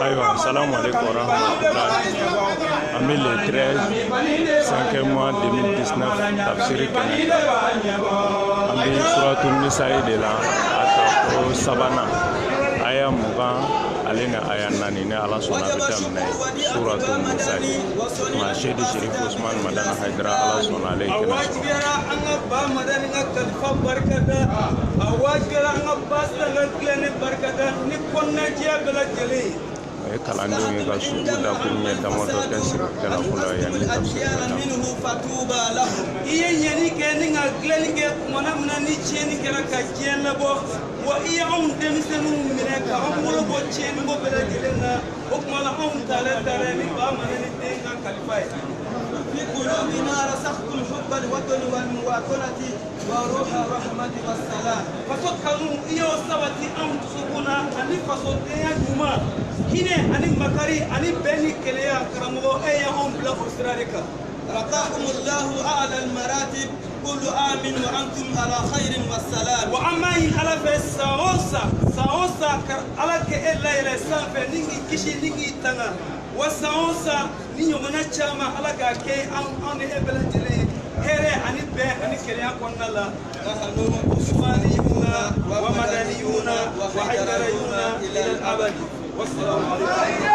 Aïwa, salam alaikum wa rahmatullah. En 2013, 5e mois 2019, tafsiri kɛnɛ. An bɛ suratul Nisa'i de la a ta ko sabana. Aya 20 ale ni aya 4 ni Ala sɔnna a bɛ daminɛ suratul Nisa'i. Maa Seydi Sherif Usman Madana Haidara Ala sɔnna ale kɛnɛ sɔrɔ. A ye kalandenw ye ka sugu dakuru ɲɛ damadɔ kɛ sirikɛla fɔlɔ ye yanni tafsiri bɛ daminɛ. I ye ɲɛni kɛ ni ka dilanni kɛ tumana min na ni tiɲɛni kɛra ka diɲɛ labɔ wa i ye anw denmisɛnninw minɛ ka an bolo bɔ tiɲɛni ko bɛɛ lajɛlen na o tuma na anw taara ni ba mara ni den ka kalifa ye. في قلوبنا رسختم حب الوطن والمواطنة وروح الرحمة والسلام. فسكنوا إياه سبتي أم تسكنا أني فسوتيا جمع هنا أني مكاري أني بني كليا كرمو أيهم بلا أسرارك. رقاكم الله أعلى المراتب كل آمن وأنتم على خير والسلام. وأما على ساوسا على كإلا إلى سافر نيجي كشي نيجي تنا وساوسا نيجي مناشما على كأي أن إبلا جري هري أني به أني كليا كنا لا نحن عثمانيون ومدنيون وحيدريون إلى الأبد والسلام عليكم.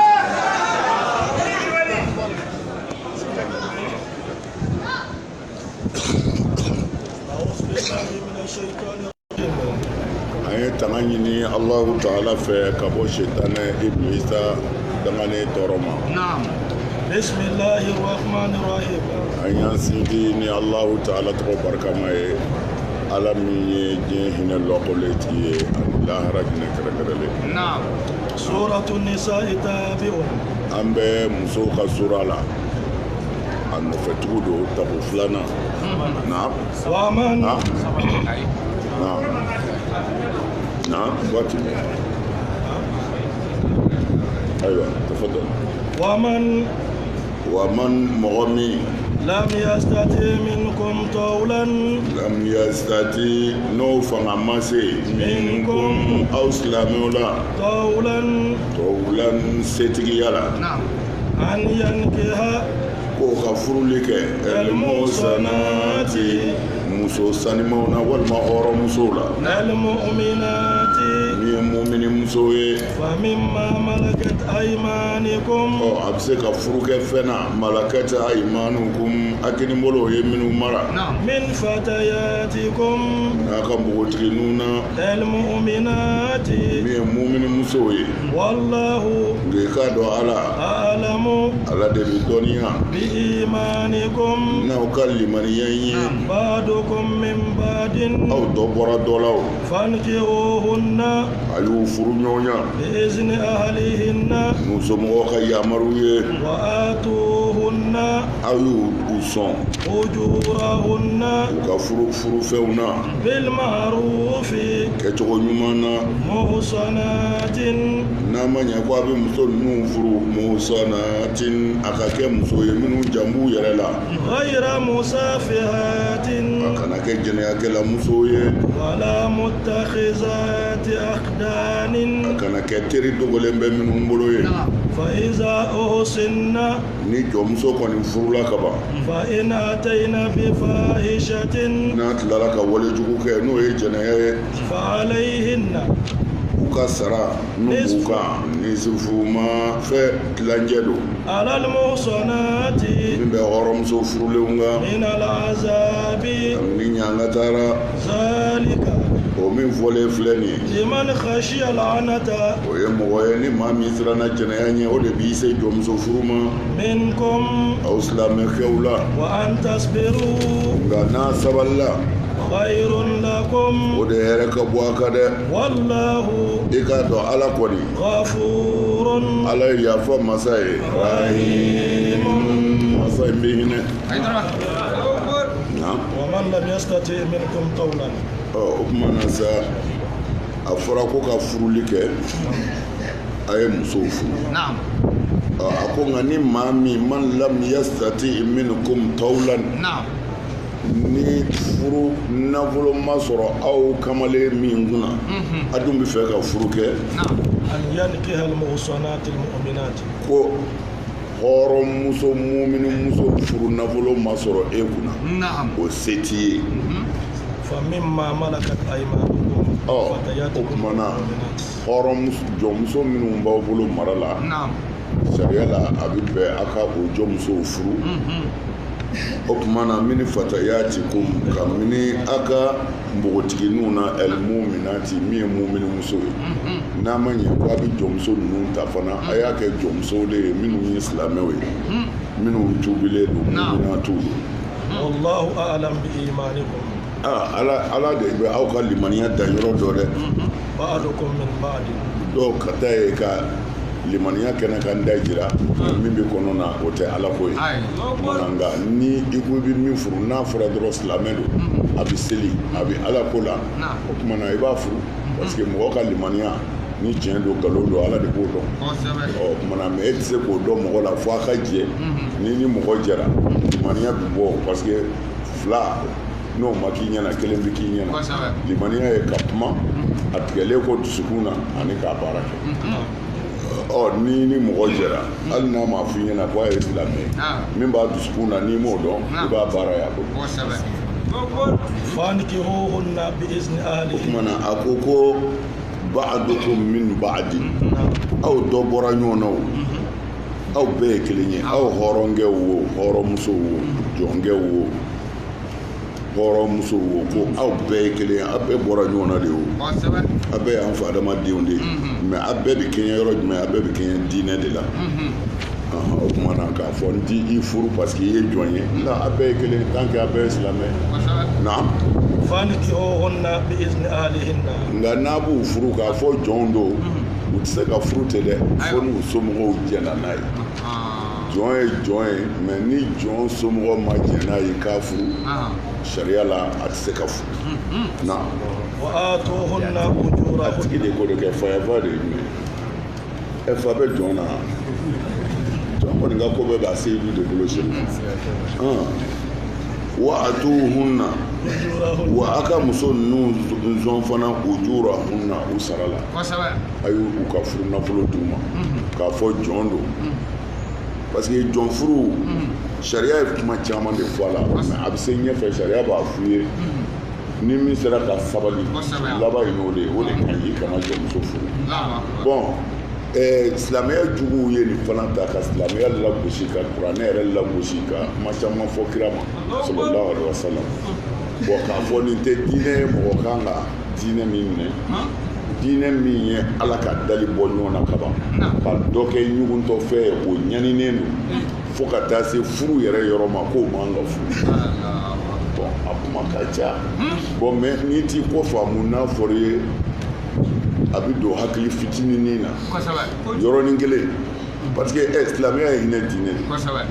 Aye tangani Allah Ta'ala fe kabo shetane ibn Isa dangane toroma. Naam. Bismillahir Rahmanir Rahim. Ayan sidi ni Allah Ta'ala tro barkamaye alami je hina lokoleti Allah rajna karakarale. Naam. Suratul Nisa'i tabi'un. Ambe muso ka surala. An fetudo tabu flana. Naam. Waman. Naam. نعم واتم ايوه تفضل ومن مغمي لم يستطيع منكم طولا نو فنماسي منكم او سلامولا طولا ستيالا نعم ان ينكها ko khafurulike al-musanati muso sanimona wal mahoro musula al-mu'minati ni mu'mini musoye fa mimma malakat aymanikum abse khafuruke fena malakat aymanukum akini mbolo yeminu mara min fatayatikum akambutinuna al-mu'minati ni mu'mini musoye wallahu gekado alamu ala de dunia بإيمانكم نوكلم يني بعضكم من بعد أو دبر دولار فانكحوهن أيو فرنيونا بإذن أهلهن نسمو خيامروي وآتوهن أيو أسون أجورهن وكفرفونا بالمعروف كتغنيمانا محصنات نما نيكوا بمسون نوفرو محصنات أكاكي مسو يمنو جنبو يرلا غير مسافحات أكنا كجنيا كلا مسوي ولا متخذات أخدان أكنا كتيري دوغلين بمنو مبلوي فإذا أحسن ni jomso koni furula kaba fa in atayna bi fahishatin na tilala ka wale jugu ke no ye janaye fa alayhinna ukasara nubuka nisufuma fe tilanjedo alal muhsanati min be horomso furuleunga min al azabi ni nyanga tara zalika o min fole fleni liman khashiya al'anata o ye moye ni ma mi sirana janaye nye o de bi se jomso furuma minkum aw islame khawla wa an tasbiru ngana saballa khairun lakum o de here ka boaka de wallahu ikado ala koni ghafurun ala yafa masai rahimun masai mihine na wa man lam yastati minkum qawlan o kuma na sa afura ko ka furuli kɛ a ye muso furu na'am a ko nka ni maa min man lam yastati minkum tawlan na'am ni furu nafolo ma sɔrɔ aw kamalen min kunna a dun bɛ fɛ ka furu kɛ أن ينكح المحصنات المؤمنات ko hɔrɔn muso mumini muso furu nafolo ma sɔrɔ e kunna o se t'i ye فمما ملكت أيمانكم o فتياتكم kumana المؤمنات hɔrɔn jɔnmuso minnu b'aw bolo mara la sariya la a bɛ bɛn a ka o jɔnmusow furu o kumana mini fatayatikum ka mini a ka npogotigininw na elmuminati min ye mumini muso ye n'a ma ɲɛ ko a bɛ jɔnmuso ninnu ta fana a y'a kɛ jɔnmusow de ye minnu ye silamɛw ye minnu tuubilen don muminatiw don والله أعلم بإيمانكم ala de bɛ aw ka limaniya dan yɔrɔ dɔ dɛ بعضكم من بعض dɔw ka taa ye ka limaniya kɛnɛ kan da jira min bɛ kɔnɔ na o tɛ ala ko ye nka ni i ko i bɛ min furu n'a fɔra dɔrɔn silamɛ don a bɛ seli a bɛ ala ko la o tuma na i b'a furu parce que mɔgɔ ka limaniya ni tiɲɛ don nkalon don ala de b'o dɔn o tuma na mɛ e tɛ se k'o dɔn mɔgɔ la fo a ka jɛ ni mɔgɔ jɛra limaniya bɛ bɔ parce que fila n'o ma k'i ɲɛna kelen bɛ k'i ɲɛna limaniya ye ka kuma a tigɛlen ko dusukun na ani k'a baara kɛ ni mɔgɔ jɛra hali n'a ma f'i ɲɛna ko a ye silamɛ min b'a dusukun na n'i m'o dɔn i b'a baara y'a bolo فانكحوهن بإذن o أهلهن kumana a ko ba'dukum min ba'di aw dɔ bɔra ɲɔgɔn na o aw bɛɛ ye kelen ye aw hɔrɔnkɛw wo hɔrɔnmusow wo jɔnkɛw wo hɔrɔnmusow wo ko aw bɛɛ ye kelen ye aw bɛɛ bɔra ɲɔgɔn na de o aw bɛɛ y'an fa adamadenw de ye mɛ aw bɛɛ bɛ kɛɲɛ yɔrɔ jumɛn aw bɛɛ bɛ kɛɲɛ diinɛ de la o kumana k'a fɔ n ti i furu parce que i ye jɔn ye nka aw bɛɛ ye kelen tant que aw bɛɛ ye silamɛ na فانكحوهن بإذن أهلهن nka n'a b'u furu k'a fɔ jɔnw don u tɛ se ka furu ten dɛ fo n'u somɔgɔw jɛna n'a ye jɔn ye jɔn ye mɛ ni jɔn somɔgɔ ma jɛn n'a ye k'a furu sariya la a tɛ se ka furu na وآتوهن a أجورهن tigi de ko de kɛ fayaba de ye jumɛn fa bɛ jɔn na jɔn kɔni ka ko bɛɛ b'a se du de bolo sini wa atuhunna wa a ka muso ninnu nzɔn fana ujurahunna u sara la a y'u ka furu nafolo d'u ma k'a fɔ jɔn don parce que jɔn furu sariya ye kuma caman de fɔ a la mɛ a bɛ se ɲɛfɛ sariya b'a f'u ye ni min sera ka sabali laban ye n'o de ye o de ka ɲi kana jɔnmuso furu bon silamɛya juguw ye nin fana ta ka silamɛya lagosi ka kuranɛ yɛrɛ lagosi ka kuma caman fɔ kira ma sallallahu alaihi wasallam bon k'a fɔ nin tɛ diinɛ ye mɔgɔ kan ka diinɛ min minɛ diinɛ min ye ala ka dali bɔ ɲɔgɔn na kaban ka dɔ kɛ ɲuguntɔ fɛ ye o ɲaninen don fo ka taa se furu yɛrɛ yɔrɔ ma k'o man ka furu bon a kuma ka ca bon mɛ n'i t'i ko faamu n'a fɔra ye a bɛ don hakili fitininin na yɔrɔnin kelen parce que silamɛya ye hinɛ diinɛ de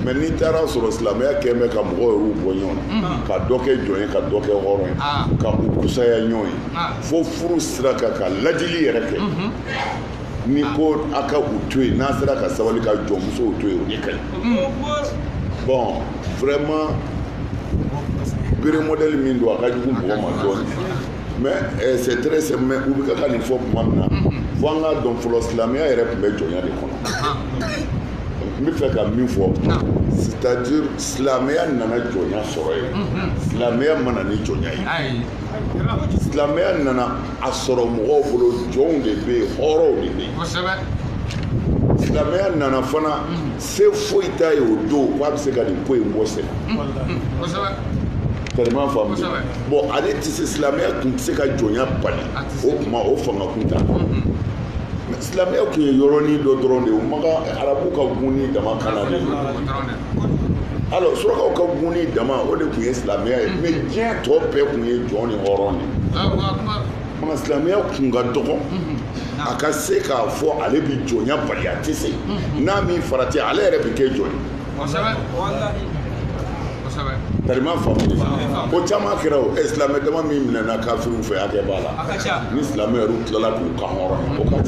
mɛ n'i taara sɔrɔ silamɛya kɛn bɛ ka mɔgɔw yɛrɛw bɔ ɲɔgɔn na ka dɔ kɛ jɔn ye ka dɔ kɛ hɔrɔn ye ka u kusaya ɲɔgɔn ye fo furu sira kan ka lajili yɛrɛ kɛ ni ko a ka u to yen n'a sera ka sabali ka jɔnmusow to yen o ye ka ɲi bon vraiment bere modèle min don a ka jugu mɔgɔ ma dɔɔnin mais c'est très simple mais u bɛ ka nin fɔ tuma min na fo an k'a dɔn fɔlɔ silamɛya yɛrɛ tun bɛ jɔnya de kɔnɔ n bɛ fɛ ka min fɔ c'est-à-dire silamɛya nana jɔnya sɔrɔ yen silamɛya ma na ni jɔnya ye silamɛya nana a sɔrɔ mɔgɔw bolo jɔnw de bɛ yen hɔrɔnw de bɛ yen silamɛya nana fana se foyi t'a ye o don k'a bɛ se ka nin ko in bɔ sen tellement faamu bon ale tɛ se silamɛya tun tɛ se ka jɔnya bali o kuma o fanga kun t'a mais silamɛya tun ye yɔrɔnin dɔ dɔrɔn de ye o ma ka arabu ka gunni dama kana de alors surakaw ka gunni dama o de tun ye silamɛya ye mais diɲɛ tɔ bɛɛ tun ye jɔn ni hɔrɔn de mana silamɛya kun ka dɔgɔ a ka se k'a fɔ ale bi jɔnya bali a tɛ se n'a min farati ale yɛrɛ bi kɛ jɔn ye tellement faamu o caman kɛra o silamɛ dama min minɛna kafiriw fɛ hakɛ b'a la ni silamɛ yɛrɛ tilala k'u ka hɔrɔn o ka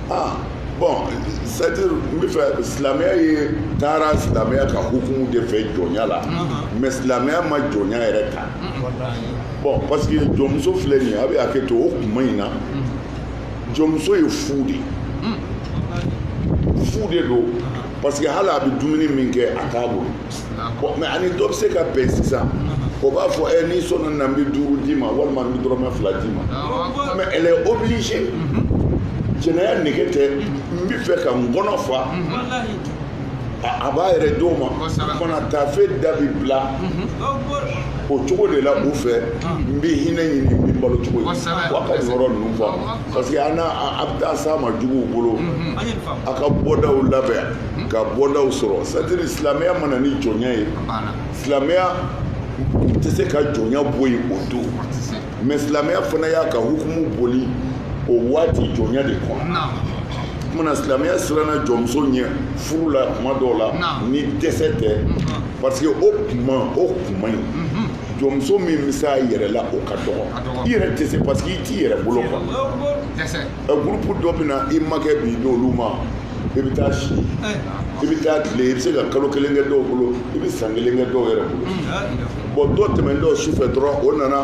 ca bon c'est-à-dire n bɛ fɛ silamɛya ye taara silamɛya ka hukumu de fɛ jɔnya la mais silamɛya ma jɔnya yɛrɛ ta bon parce que jɔnmuso filɛ nin ye a bɛ hakɛ to o kuma in na jɔnmuso ye fu de don parce que hali a bɛ dumuni min kɛ a t'a bolo bon mais ani dɔ bɛ se ka bɛn sisan o b'a fɔ n'i sɔnna na n bɛ 5 d'i ma walima n bɛ dɔrɔmɛ 2 d'i ma mais elle est obligée jɛnɛya nege tɛ n bɛ fɛ ka n kɔnɔ fa a b'a yɛrɛ d'o ma fana taafe da bɛ bila o cogo de la u fɛ n bɛ hinɛ ɲini n bɛ balo cogo ye wa ka nin yɔrɔ ninnu fɔ parce que a bɛ taa s'a ma juguw bolo a ka bɔdaw labɛn ka bɔdaw sɔrɔ c'est-à-dire silamɛya mana ni jɔnya ye silamɛya tɛ se ka jɔnya bɔ yen o don mais silamɛya fana y'a ka hukumu boli o waati jɔnya de kɔnɔ kumana silamɛya siranna jɔnmuso ɲɛ furu la kuma dɔw la ni dɛsɛ tɛ parce que o kuma in jɔnmuso min bɛ se a yɛrɛ la o ka dɔgɔ i yɛrɛ tɛ se parce que i t'i yɛrɛ bolo quoi groupe dɔ bɛ na i makɛ bi n'olu ma i bɛ taa si i bɛ taa tile i bɛ se ka kalo 1 kɛ dɔw bolo i bɛ san 1 kɛ dɔw yɛrɛ bolo bon dɔw tɛmɛntɔ sufɛ dɔrɔn o nana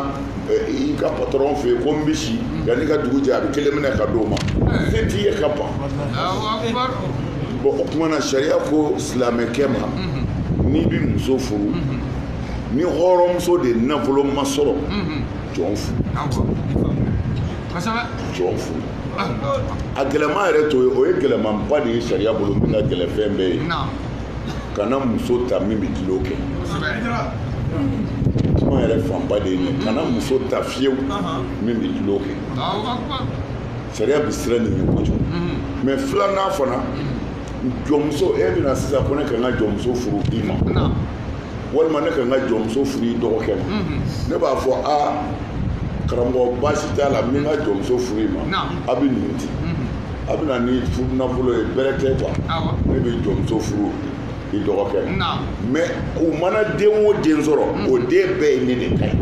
i ka patron fɛ yen ko n bɛ si yanni ka dugu jɛ a bɛ 1 minɛ ka d'o ma se t'i ye ka ban bon o tuma na sariya ko silamɛkɛ ma n'i bɛ muso furu ni hɔrɔnmuso de nafolo ma sɔrɔ jɔn furu a gɛlɛma yɛrɛ to ye o ye gɛlɛmanba de ye sariya bolo min ka gɛlɛn fɛn bɛɛ ye kana muso ta min bɛ kilo kɛ kuma yɛrɛ fanba de ye kana muso ta fiyewu min bɛ kilo kɛ sariya bɛ siran nin ye kojugu mais filanan fana jɔnmuso e bɛna sisan ko ne ka n ka jɔnmuso furu i ma walima ne ka n ka jɔnmuso furu i dɔgɔkɛ ma ne b'a fɔ karamɔgɔ baasi t'a la n bɛ n ka jɔnmuso furu i ma a bɛ nin di a bɛ na ni furu nafolo ye bɛrɛ tɛ quoi ne bɛ jɔnmuso furu i dɔgɔkɛ ma mais u mana den o den sɔrɔ o den bɛɛ ye ne de ta ye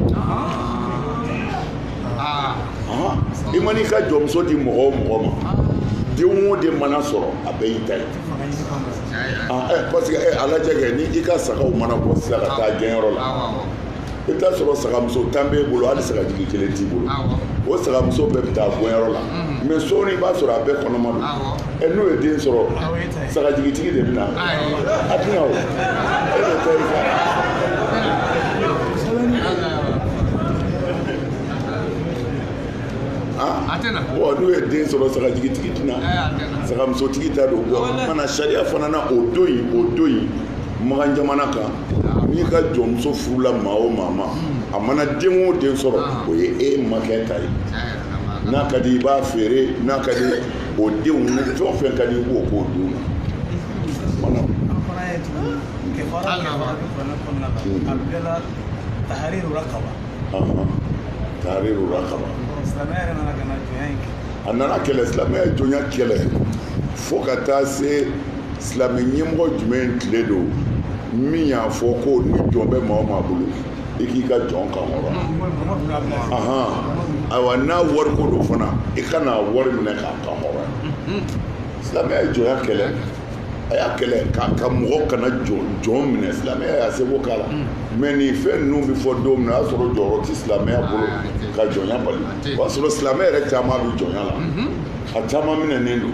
i ma n'i ka jɔnmuso di mɔgɔ o mɔgɔ ma den o den mana sɔrɔ a bɛɛ y'i ta ye parce que a lajɛ kɛ ni i ka sagaw mana bɔ sisan ka taa gɛnyɔrɔ la i bɛ taa sɔrɔ sagamuso tan b'e bolo hali sagajigi 1 t'i bolo o sagamuso bɛɛ bɛ taa gɛnyɔrɔ la mais sɔɔni i b'a sɔrɔ a bɛɛ kɔnɔma don n'o ye den sɔrɔ sagajigitigi de bɛ na a tɛna o e de tɛ i fa bon n'u ye den sɔrɔ sagajigitigi tɛna sagamusotigi ta don bɔ mana sariya fana na o don in magan jamana kan n'i ka jɔnmuso furula maa o maa ma a mana den o den sɔrɔ o ye e makɛ ta ye n'a ka di i b'a feere n'a ka di o denw fɛn o fɛn ka di i b'o k'o d'u ma tahariru rakaba a nana kɛlɛ silamɛya jɔnya kɛlɛ fo ka taa se silamɛ ɲɛmɔgɔ jumɛn tile don min y'a fɔ ko ni jɔn bɛ maa o maa bolo i k'i ka jɔn kan hɔrɔn ayiwa n'a wari ko don fana i kana wari minɛ k'a kan hɔrɔn silamɛya jɔnya kɛlɛ a y'a kɛlɛ ka mɔgɔ kana jɔn minɛ silamɛya y'a seko k'a la mais nin fɛn ninnu bɛ fɔ don min na o y'a sɔrɔ jɔyɔrɔ tɛ silamɛya bolo ka jɔnya bali o y'a sɔrɔ silamɛ yɛrɛ caman bɛ jɔnya la a caman minɛnen don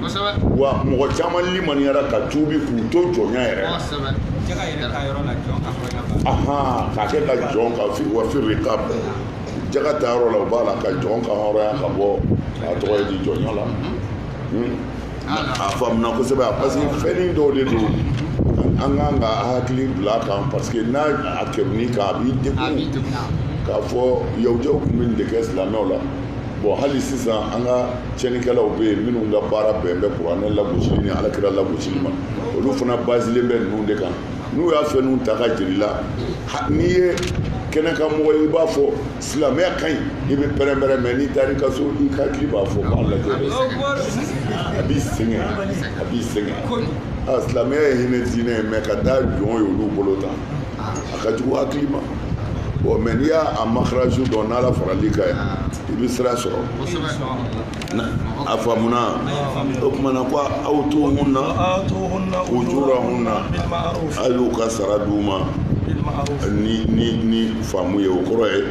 wa mɔgɔ caman limaniyara ka tuubi k'u to jɔnya yɛrɛ la k'a kɛ ka jɔn ka wa firi ka jaga ta yɔrɔ la o b'a la ka jɔn ka hɔrɔnya ka bɔ a tɔgɔ ye di jɔnya la a faamuna kosɛbɛ parce que fɛn dɔw de don an kan ka hakili bila a kan parce que n'a kɛruni kan a b'i degun k'a fɔ yawujɛw tun bɛ nin de kɛ silamɛw la bon hali sisan an ka tiɲɛnikɛlaw bɛ yen minnu ka baara bɛn bɛ kuranɛ lagosili ni alakira lagosili ma olu fana basilen bɛ ninnu de kan n'u y'a fɛnw ta ka jiri la n'i ye kɛnɛkamɔgɔ ye i b'a fɔ silamɛya ka ɲi i bɛ pɛrɛn-pɛrɛn mais n'i taara i ka so i hakili b'a fɔ k'a lajɛ a b'i sɛgɛn silamɛya ye hinɛ diinɛ ye mais ka taa jɔn ye olu bolo tan a ka jugu hakili ma bon mais n'i y'a makaraju dɔn n'ala faral'i kan i bɛ sira sɔrɔ a faamuna o kumana ko aw tuuhunna ujurahunna a y'u ka sara d'u ma ni faamu ye o kɔrɔ ye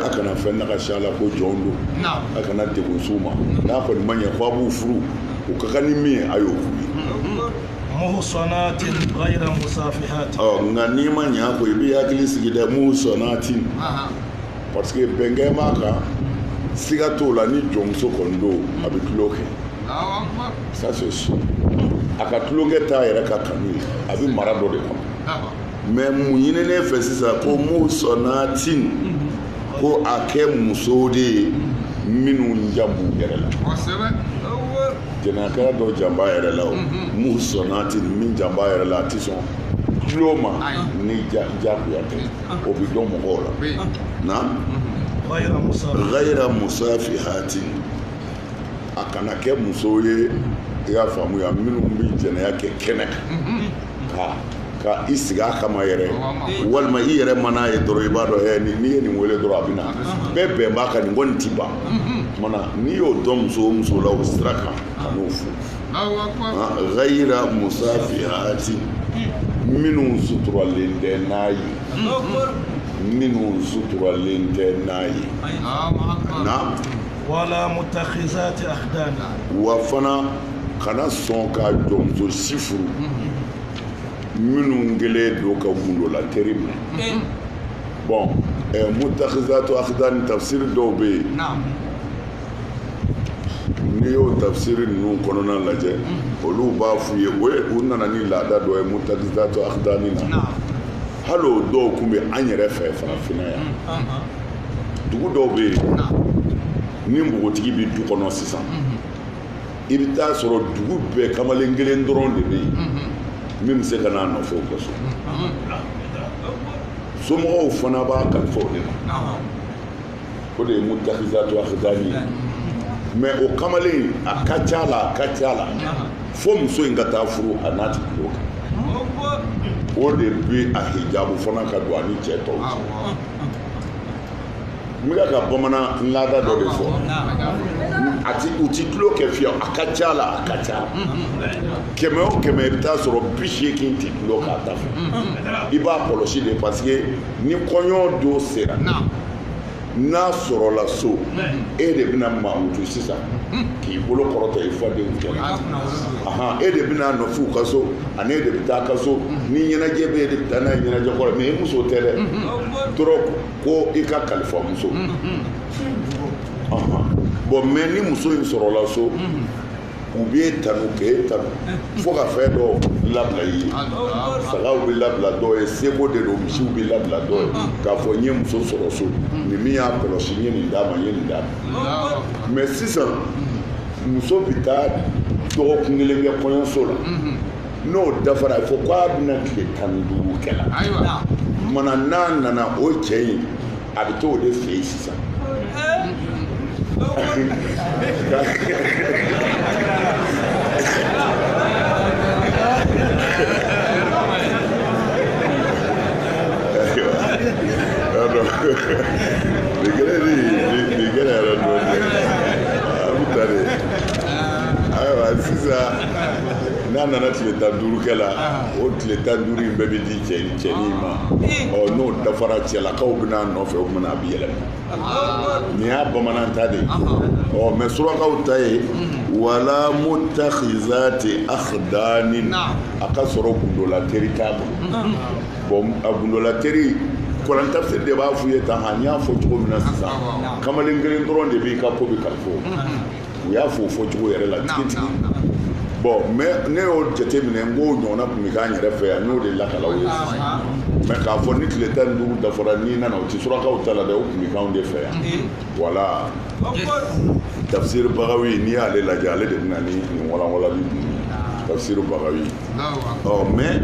a kana fɛn nagasi a la ko jɔn don a kana degun s'u ma n'a kɔni ma ɲɛ f'a b'u furu u ka kan ni min ye a y'o f'u ye muhsanatin ghayra musafihatin nka n'i ma ɲɛ ko i b'i hakili sigi dɛ muhsanatin parce que bɛnkɛ b'a kan siga t'o la ni jɔnmuso kɔni don a bɛ tulo kɛ ça c'est sûr a ka tulonkɛ t'a yɛrɛ ka kanu ye a bɛ mara dɔ de kɔnɔ mais mun ɲininen fɛ sisan ko muhsanatin ko a kɛ musow de ye minnu jan b'u yɛrɛ la jɛnɛkɛla dɔ jan b'a yɛrɛ la o muhsanatin min jan b'a yɛrɛ la a tɛ sɔn tulo ma ni jagoya tɛ o bɛ dɔn mɔgɔw la na ghayra musafihatin a kana kɛ musow ye i y'a faamuya minnu bɛ jɛnɛya kɛ kɛnɛ kan ka i sigi a kama yɛrɛ walima i yɛrɛ mana ye dɔrɔn i b'a dɔn n'i ye nin wele dɔrɔn a bɛ na bɛɛ bɛn b'a kan nin kɔni ti ban mana n'i y'o dɔn muso o muso la o sira kan ka n'o fo ghayra musafihatin minnu suturalen tɛ n'a ye minnu suturalen tɛ n'a ye na wala mutakhizati akhdan wa fana kana sɔn ka jɔnmuso si furu minnu kɛlen don ka gundo la teri minɛ bon mutakhizatu akhdan tafsir dɔw bɛ yen n'i y'o tafsiri ninnu kɔnɔna lajɛ olu b'a f'u ye u nana ni laada dɔ ye mutakhizatu akhdani na hali o dɔw tun bɛ an yɛrɛ fɛ farafinna yan dugu dɔw bɛ yen ni npogotigi bɛ du kɔnɔ sisan i bɛ taa sɔrɔ dugu bɛɛ kamalen kelen dɔrɔn de bɛ yen min bɛ se ka n'a nɔfɛ o ka so somɔgɔw fana b'a kalifa o de ma o de ye mutakhizatu akhdani ye mais o kamalen a ka ca la fo muso in ka taa furu a n'a tɛ tulo kan o de bɛ a hijabu fana ka don a ni cɛ tɔw cɛ n bɛ ka bamanan laada dɔ de fɔ u ti tulo kɛ fiyewu a ka ca la kɛmɛ o kɛmɛ i bɛ taa sɔrɔ 80 ti tulo k'a ta fɛ i b'a kɔlɔsi de parce que ni kɔɲɔ don sera n'a sɔrɔla so e de bɛna mamutu sisan k'i bolo kɔrɔta i fadenw cɛla e de bɛna nɔfɛ u ka so ani e de bɛ taa ka so ni ɲɛnajɛ bɛ e de bɛ taa n'a ye ɲɛnajɛ kɔrɔ mais e muso tɛ dɛ dɔrɔn ko i ka kalifa muso bon mais ni muso in sɔrɔla so u b'e tanu k'e tanu fo ka fɛn dɔ labila i ye sagaw bɛ labila dɔw ye seko de don misiw bɛ labila dɔw ye k'a fɔ n ye muso sɔrɔ so nin min y'a kɔlɔsi n ye nin d'a ma n ye nin d'a ma mais sisan muso bɛ taa dɔgɔkun kelen kɛ kɔɲɔso la n'o dafara a fɔ k'a bɛna tile 15 kɛ la mana n'a nana o cɛ in a bɛ to o de fɛ yen sisan n'a nana tile 15 kɛ la o tile 15 in bɛɛ bɛ di cɛnin ma n'o dafara cɛlakaw bɛna nɔfɛ o kumana a bɛ yɛlɛma nin y'a bamanan ta de ye mais surakaw ta ye wala mutakhizati akhdanin a ka sɔrɔ gundola teri t'a bolo bon a gundola teri Kuran tafsir de b'a f'u ye tan n y'a fɔ cogo min na sisan kamalen kelen dɔrɔn de b'i ka ko bɛ kalifa u y'a fɔ o fɔcogo yɛrɛ la tigitigi bon mais ne y'o jateminɛ n k'o ɲɔgɔnna tun bɛ k'an yɛrɛ fɛ yan n'o de lakalaw ye mais k'a fɔ ni tile 15 dafara n'i nana o tɛ surakaw ta la dɛ o tun bɛ k'anw de fɛ yan voilà tafsir Bagawi n'i y'ale lajɛ ale de bɛna ni nin walawalali tafsir Bagawi mais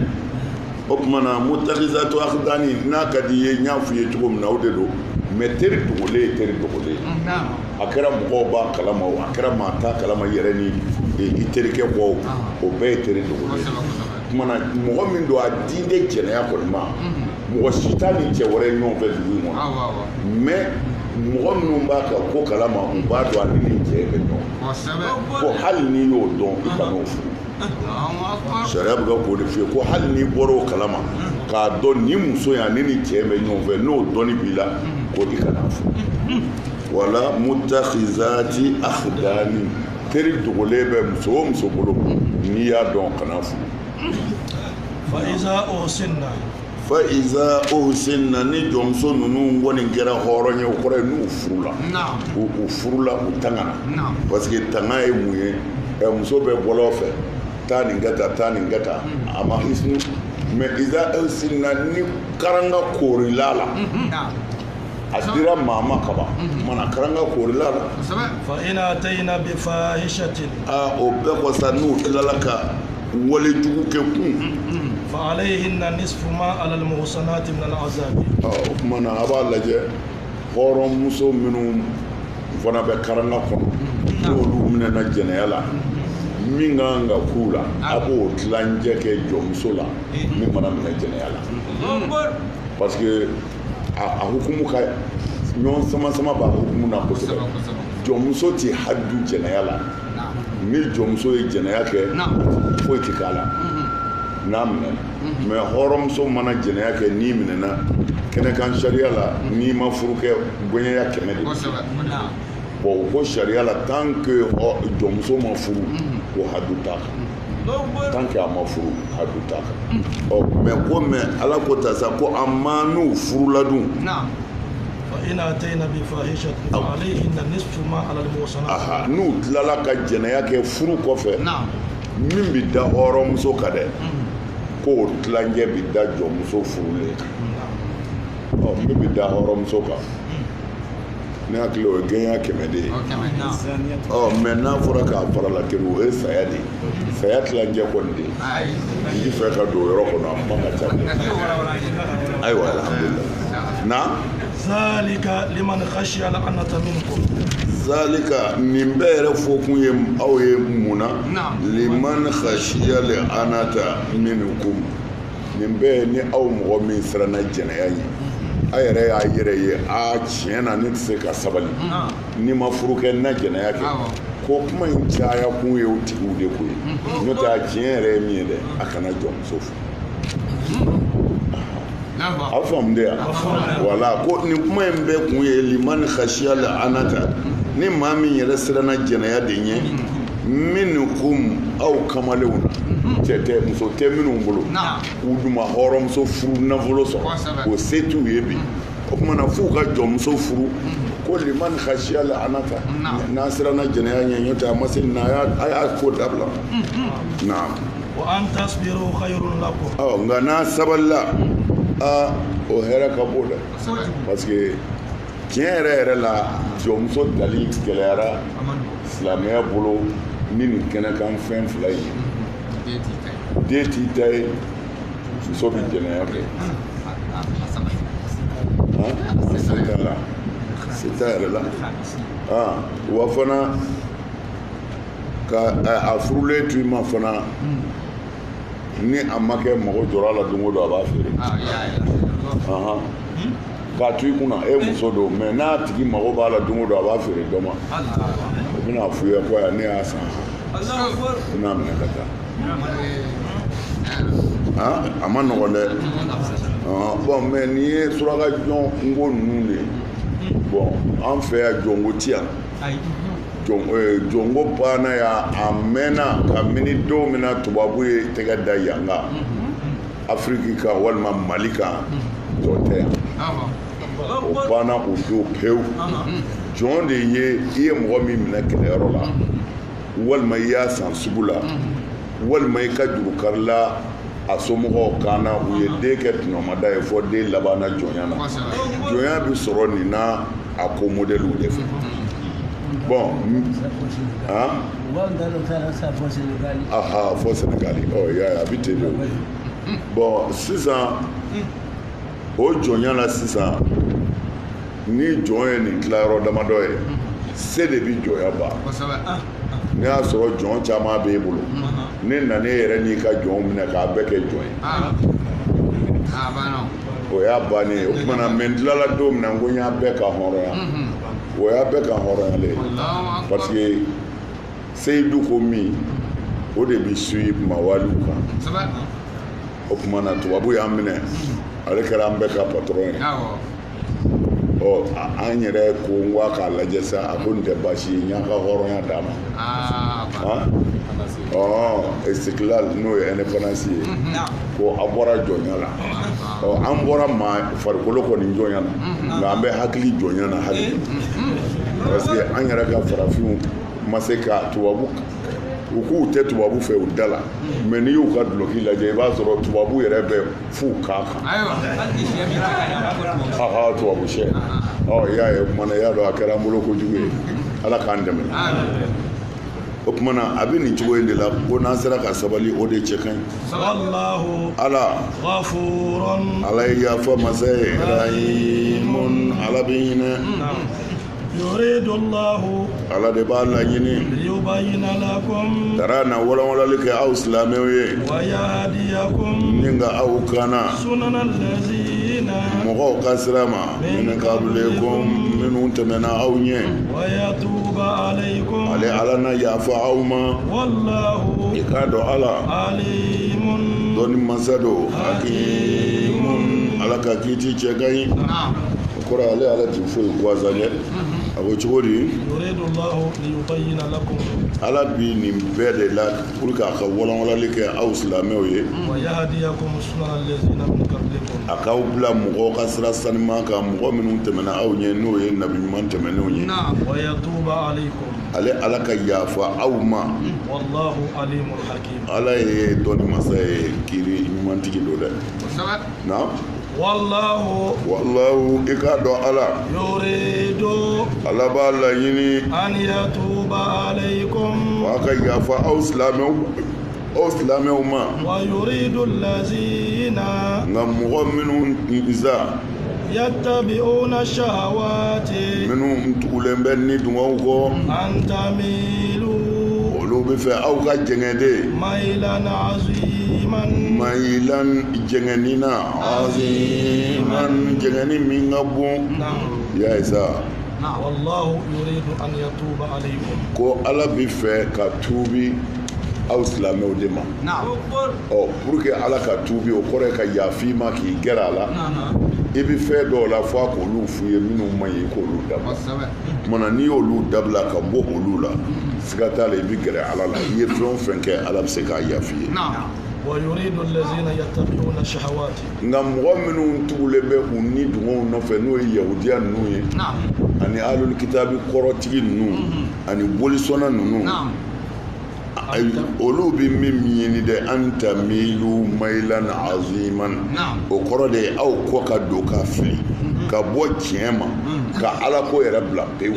o kumana mutakhizatu akhdani n'a ka di ye n y'a f'i ye cogo min na o de don mais teri dogolen ye teri dogolen a kɛra mɔgɔw b'a kalama o a kɛra maa t'a kalama yɛrɛ ni i terikɛ kɔ o bɛɛ ye teri dogolen kumana mɔgɔ min don a diinɛ jɛnɛya kɔni ma mɔgɔ si t'a ni cɛ wɛrɛ ɲɔgɔn fɛ dugu in kɔnɔ mais mɔgɔ minnu b'a ka ko kalama u b'a dɔn a ni cɛ bɛ ɲɔgɔn ko hali n'i y'o dɔn i kan'o furu sariya bɛ ka k'o de f'i ye ko hali n'i bɔra o kalama k'a dɔn ni muso yan ni cɛ bɛ ɲɔgɔn fɛ n'o dɔnni b'i la ko i kana furu wala mutakhizati akhdani teri dogolen bɛ muso o muso bolo n'i y'a dɔn kana furu fa iza uhsinna ni jɔnmuso ninnu kɔni kɛra hɔrɔn ye o kɔrɔ ye n'u furula u furula u tangana parce que tanga ye mun ye muso bɛ bɔlɔ fɛ taa nin kɛ tan taa nin kɛ tan a ma hisnu mais iza uhsinna ni karanga koorila la a dira maa ma kaban mana karanga koorila la fa in atayna bi fahishatin o bɛɛ kɔsa n'u tilala ka wale jugu kɛ kun فعليهن نصف ما على المحصنات من العذاب. o kuma na a b'a lajɛ hɔrɔnmuso minnu fana bɛ karanga kɔnɔ n'olu minɛna jɛnɛya la min kan ka k'u la a b'o tilancɛ kɛ jɔnmuso la min fana minɛ jɛnɛya la parce que a hukumu ka ɲɔgɔn sama b'a hukumu na kosɛbɛ jɔnmuso tɛ hadu jɛnɛya la ni jɔnmuso ye jɛnɛya kɛ foyi tɛ k'a la n'a minɛna mais hɔrɔnmuso mana jɛnɛya kɛ n'i minɛna kɛnɛkan sariya la n'i ma furu kɛ gɔɲɛya 100 de bon o ko sariya la tant que jɔnmuso ma furu ko hadu t'a kan tant que a ma furu hadu t'a kan mais ala ko ta sa ko a ma n'u furula dun in atayna bi fahishatin fa alayhinna nisfu ma ala al-muhsanat n'u tilala ka jɛnɛya kɛ furu kɔfɛ min bɛ da hɔrɔnmuso kan dɛ ko tilancɛ bɛ da jɔnmuso furulen kan min bɛ da hɔrɔnmuso kan ne hakili o ye gɛnya 100 de ye mais n'a fɔra k'a farala kiri o ye saya de ye saya tilancɛ kɔni de ye n ti fɛ ka don o yɔrɔ kɔnɔ a kuma ka ca de ayiwa alhamdulilah na zalika liman khashiya al-anata minkum zalika nin bɛɛ yɛrɛ fɔkun ye aw ye mun na liman khashiya al-anata minkum nin bɛɛ ni aw mɔgɔ min siranna jɛnɛya ye a yɛrɛ y'a yɛrɛ ye a tiɲɛ na ne tɛ se ka sabali ni ma furu kɛ na jɛnɛya kɛ ko kuma in caya kun ye o tigiw de ko ye n'o tɛ a tiɲɛ yɛrɛ ye min ye dɛ a kana jɔnmuso furu a faamu de yan wala ko nin kuma in bɛɛ kun ye liman khashiya al-anata ni maa min yɛrɛ siranna jɛnɛya de ɲɛ minkum aw kamalenw na cɛ tɛ muso tɛ minnu bolo u dun ma hɔrɔnmuso furu nafolo sɔrɔ o se t'u ye bi o tuma na f'u ka jɔnmuso furu ko liman khashiya al-anata n'a siranna jɛnɛya ɲɛ ɲɔ tɛ a ma se nin na a y'a ko dabila naam wa an tasbiru khayrun lakum nka n'a sabalila o hɛrɛ ka bon dɛ parce que tiɲɛ yɛrɛ la jɔnmuso dali gɛlɛyara silamɛya bolo ni nin kɛnɛkan fɛn fila ye den t'i ta ye muso bɛ jɛnɛya kɛ se t'a yɛrɛ la wa fana ka a furulen to i ma fana ni a ma kɛ mago jɔra a la don o don a b'a feere k'a to i kunna e muso don mais n'a tigi mago b'a la don o don a b'a feere dɔ ma o bɛna f'u ye ko ne y'a san i n'a minɛ ka taa a ma nɔgɔn dɛ bon mais nin ye suraka jɔn ngo ninnu de ye bon an fɛ yan jɔnko ti yan jɔnko banna yan a mɛnna kabini don min na tubabu ye tɛgɛ da yan kan afiriki kan walima mali kan jɔn tɛ yan o banna o don pewu jɔn de ye i ye mɔgɔ min minɛ kɛlɛyɔrɔ la walima i y'a san sugu la walima i ka juru karila a somɔgɔw kan na u ye den kɛ tunɔmada ye fɔ den labanna jɔnya na jɔnya bɛ sɔrɔ nin na a ko modèle de fɛ bon fɔ Senegali a bɛ ten de bon sisan o jɔnya la sisan ni jɔn ye nin tilayɔrɔ damadɔ ye se de bɛ jɔnya ban ne y'a sɔrɔ jɔn caman b'e bolo ne nana e yɛrɛ n'i ka jɔnw minɛ k'a bɛɛ kɛ jɔn ye o y'a bannen ye o tuma na mɛ n tilala don min na n ko n y'a bɛɛ ka hɔrɔnya o y'a bɛɛ ka hɔrɔnyalen ye parce que seyidu ko min o de bi suit mawaliw kan o tuma na tubabu y'an minɛ ale kɛra an bɛɛ ka patron ye an yɛrɛ ko n ko a k'a lajɛ sa a ko nin tɛ baasi ye n y'a ka hɔrɔnya d'a ma Istiklal n'o ye indépendance ye ko a bɔra jɔnya la an bɔra maa farikolo kɔni jɔnya na nka an bɛ hakili jɔnya na hali parce que an yɛrɛ ka farafinw ma se ka tubabu u k'u tɛ tubabu fɛ u da la mais n'i y'u ka duloki lajɛ i b'a sɔrɔ tubabu yɛrɛ bɛ f'u k'a kan tubabu sɛ i y'a ye o kumana i y'a dɔn a kɛra an bolo kojugu ye ala k'an dɛmɛ o kumana a bɛ nin cogo in de la ko n'an sera ka sabali o de cɛ ka ɲi wallahu ala ghafurun ala ye yafa masa ye rahimun ala bɛ hinɛ yuridu Allahu ala de b'a laɲini liyubayyina lakum tara na walawalali kɛ aw silamɛw ye wa yahdiyakum ni nka aw kana sunana allazina mɔgɔw ka sira ma minnu kabilekum minnu tɛmɛna aw ɲɛ wa yatuba alaykum ale ala na yafa aw ma wallahu i k'a dɔn ala alimun dɔnni masa do hakimun ala ka kiiti cɛ ka ɲi o kɔrɔ ale ala ti foyi guwaza dɛ a ko cogo di yuridu Allahu liyubayyina lakum ala bi nin bɛɛ de la pour que a ka walawalali kɛ aw silamɛw ye wa yahdiyakum sunana allazina min qablikum a k'aw bila mɔgɔw ka sira sanima kan mɔgɔ minnu tɛmɛna aw ɲɛ n'o ye nabi ɲuman tɛmɛnenw ye wa yatuba alaykum ale ala ka yafa aw ma wallahu alimul hakim ala ye dɔnni masa ye kiri ɲumantigi do dɛ na wallahu i k'a dɔn ala yuridu ala b'a laɲini an yatuba alaykum wa ka yafa aw silamɛw ma wa yuridu allazina nka mɔgɔ minnu nza yattabi'una shahawati minnu tugulen bɛ ni dungaw kɔ an tamilu olu bɛ fɛ aw ka jɛngɛ de mailan aziman mayilan jɛngɛni na aziman jɛngɛni min ka bon ya ye sa wallahu yuridu an yatuba alaykum ko ala bɛ fɛ ka tuubi aw silamɛw de ma pour que ala ka tuubi o kɔrɔ ye ka yafi ma k'i gɛrɛ a la i bɛ fɛn dɔw la fo a k'olu f'u ye minnu man ɲi i k'olu dabila kumana n'i y'olu dabila ka bɔ olu la siga t'a la i bɛ gɛrɛ ala la i ye fɛn o fɛn kɛ ala bɛ se k'a yafi ye wa yuridu allazina yattabi'una shahawati nka mɔgɔ minnu tugulen bɛ u ni dungaw nɔfɛ n'o ye yahudiya ninnu ye ani alul kitabi kɔrɔtigi ninnu ani bolisɔnna ninnu olu bɛ min ɲini dɛ an tamilu mailan aziman o kɔrɔ de ye aw kɔ ka don ka fili ka bɔ tiɲɛ ma ka ala ko yɛrɛ bila pewu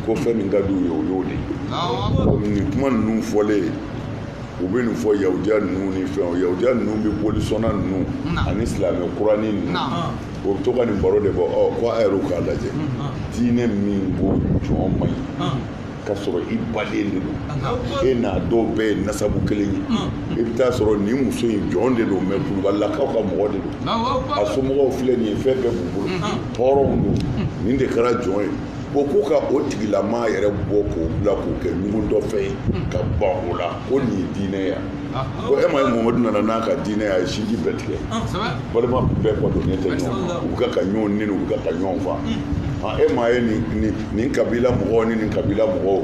ko fɛn min ka d'u ye o y'o de ye nin kuma ninnu fɔlen u bɛ nin fɔ yahudiya ninnu ni fɛnw yahudiya ninnu bɛ bolisɔnna ninnu ani silamɛ kurani ninnu o bɛ to ka nin baro de bɔ ko a yɛrɛ k'a lajɛ diinɛ min ko jɔn man ɲi ka sɔrɔ i balen de don e n'a dɔw bɛɛ ye nasabu kelen ye i bɛ taa sɔrɔ nin muso in jɔn de don mɛ kulubalilakaw ka mɔgɔ de don a somɔgɔw filɛ nin ye fɛn bɛɛ b'u bolo tɔɔrɔw don nin de kɛra jɔn ye ko k'u ka o tigilama yɛrɛ bɔ k'o bila k'o kɛ ɲugun dɔ fɛ ye ka ban o la ko nin ye diinɛ ye ko e ma ye mamadu nana n'a ka diinɛ ye a ye sinji bɛɛ tigɛ balima bɛɛ kɔdɔnnen tɛ ɲɔgɔn ma u bɛ ka ɲɔgɔn neni u bɛ ka ɲɔgɔn fa e ma ye nin kabila mɔgɔw ni nin kabila mɔgɔw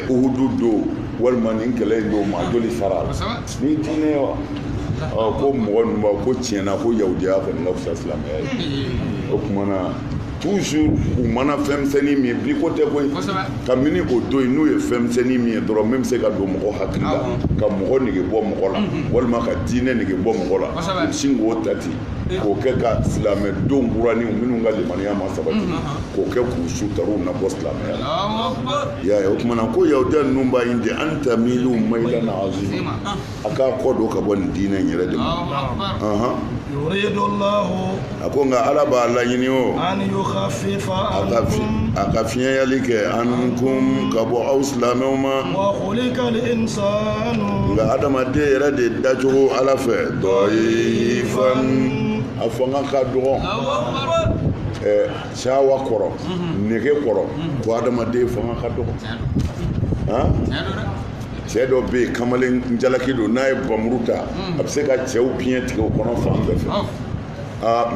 uhudu don walima nin kɛlɛ in don maa joli sara a la ni diinɛ ye wa ko mɔgɔ ninnu b'a ko tiɲɛna ko yahudiya kɔni ka fisa silamɛya ye o kumana toujours u mana fɛn misɛnnin min ye bi ko tɛ koyi kabini o don yen n'o ye fɛn misɛnnin min ye dɔrɔn min bɛ se ka don mɔgɔ hakili la ka mɔgɔ nege bɔ mɔgɔ la walima ka diinɛ nege bɔ mɔgɔ la u sin k'o ta ten k'o kɛ ka silamɛdenw buraniw minnu ka limaniya ma sabati k'o kɛ k'u sutaraw nabɔ silamɛya la i y'a ye o kumana ko yahudiya ninnu b'a ɲini de an tamilu mailan azima a k'a kɔ don ka bɔ nin diinɛ in yɛrɛ de ma yuridu Allahu a ko nka ala b'a laɲini o an yukhaffifa ankum a ka fiɲɛyali kɛ ankum ka bɔ aw silamɛw ma wa khuliqa al-insanu nka adamaden yɛrɛ de dacogo ala fɛ dɔyifan a fanga ka dɔgɔ shawa kɔrɔ nege kɔrɔ ko adamaden fanga ka dɔgɔ cɛ dɔ bɛ yen kamalen jalaki don n'a ye bamuru ta a bɛ se ka cɛw biɲɛ tigɛ o kɔnɔ fan bɛɛ fɛ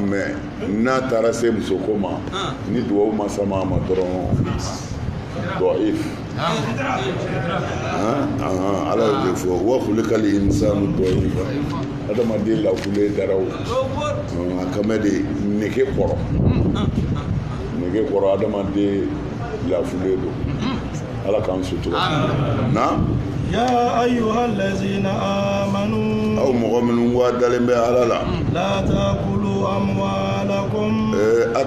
mais n'a taara se musoko ma ni dugawu ma sama a ma dɔrɔn ضعيف ala y'o de fɔ wa khuliqal insanu da'ifa adamaden lafulen daraw a kama de nege kɔrɔ adamaden lafulen don ala k'an sutura na يا أيها الذين آمنوا aw mɔgɔ minnu dalen bɛ ala la لا تأكلوا أموالكم a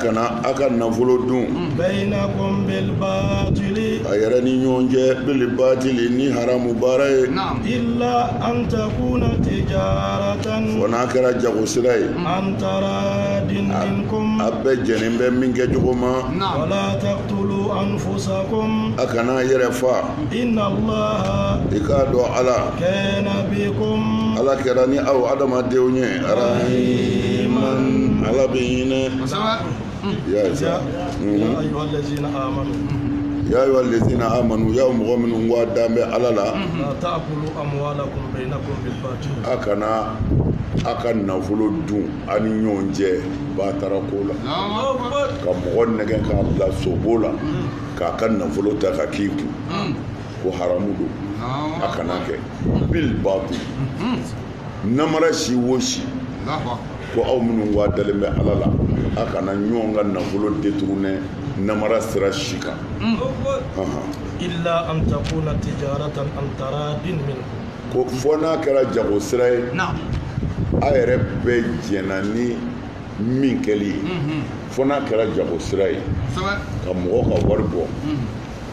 ka nafolo dun بينكم بالباطل a yɛrɛ ni ɲɔgɔn cɛ bil batili ni haramu baara ye إلا أن تكون تجارة fɔ n'a kɛra jagosira ye عن تراد منكم a bɛɛ jɛnen bɛ min kɛ cogo ma ولا تقتلوا أنفسكم a kana yɛrɛ fa إن الله i k'a dɔn ala كان بكم ala kɛra ni aw adamadenw ye arahiman ala bɛ hinɛ ya isa يا أيها الذين آمنوا ya ayyuha allazina amanu ya mɔgɔ minnu wa dan bɛ ala la لا تأكلوا أموالكم بينكم بالباطل a kana a ka nafolo dun a ni ɲɔgɔn cɛ batarako la ka mɔgɔ nɛgɛ k'a bila sobo la k'a ka nafolo ta ka k'i kun ko haramu don a kana kɛ bil batil namara si o si ko aw minnu wa dalen bɛ ala la a kana ɲɔgɔn ka nafolo détourner namara sira si kan إلا أن تكون تجارة عن تراد منكم ko fɔ n'a kɛra jago sira ye a yɛrɛ bɛ jɛna ni min kɛli ye fɔ n'a kɛra jago sira ye ka mɔgɔ ka wari bɔ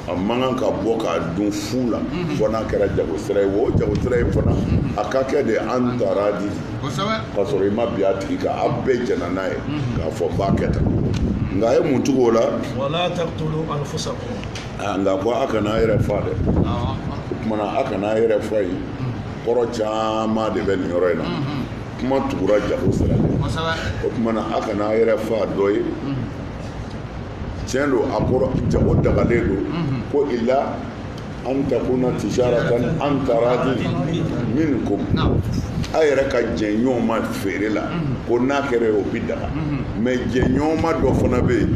a man kan ka bɔ k'a dun fu la fɔ n'a kɛra jago sira ye o jago sira ye fana a ka kɛ de an taara di k'a sɔrɔ i ma bin a tigi kan a bɛɛ jɛna n'a ye k'a fɔ ba kɛ tan nka a ye mun tugu o la ولا تقتلوا أنفسكم nka ko a kana a yɛrɛ fa dɛ o kumana a kana a yɛrɛ fa ye kɔrɔ caman de bɛ nin yɔrɔ in na kuma tugura jago sira de o kumana a kana a yɛrɛ fa dɔ ye tiɲɛ don a kɔrɔ jago dagalen don ko ila an takuna tijaratan an taradi minkum a yɛrɛ ka jɛn ɲɔgɔn ma feere la ko n'a kɛra o bi daga mais jɛn ɲɔgɔn ma dɔ fana bɛ yen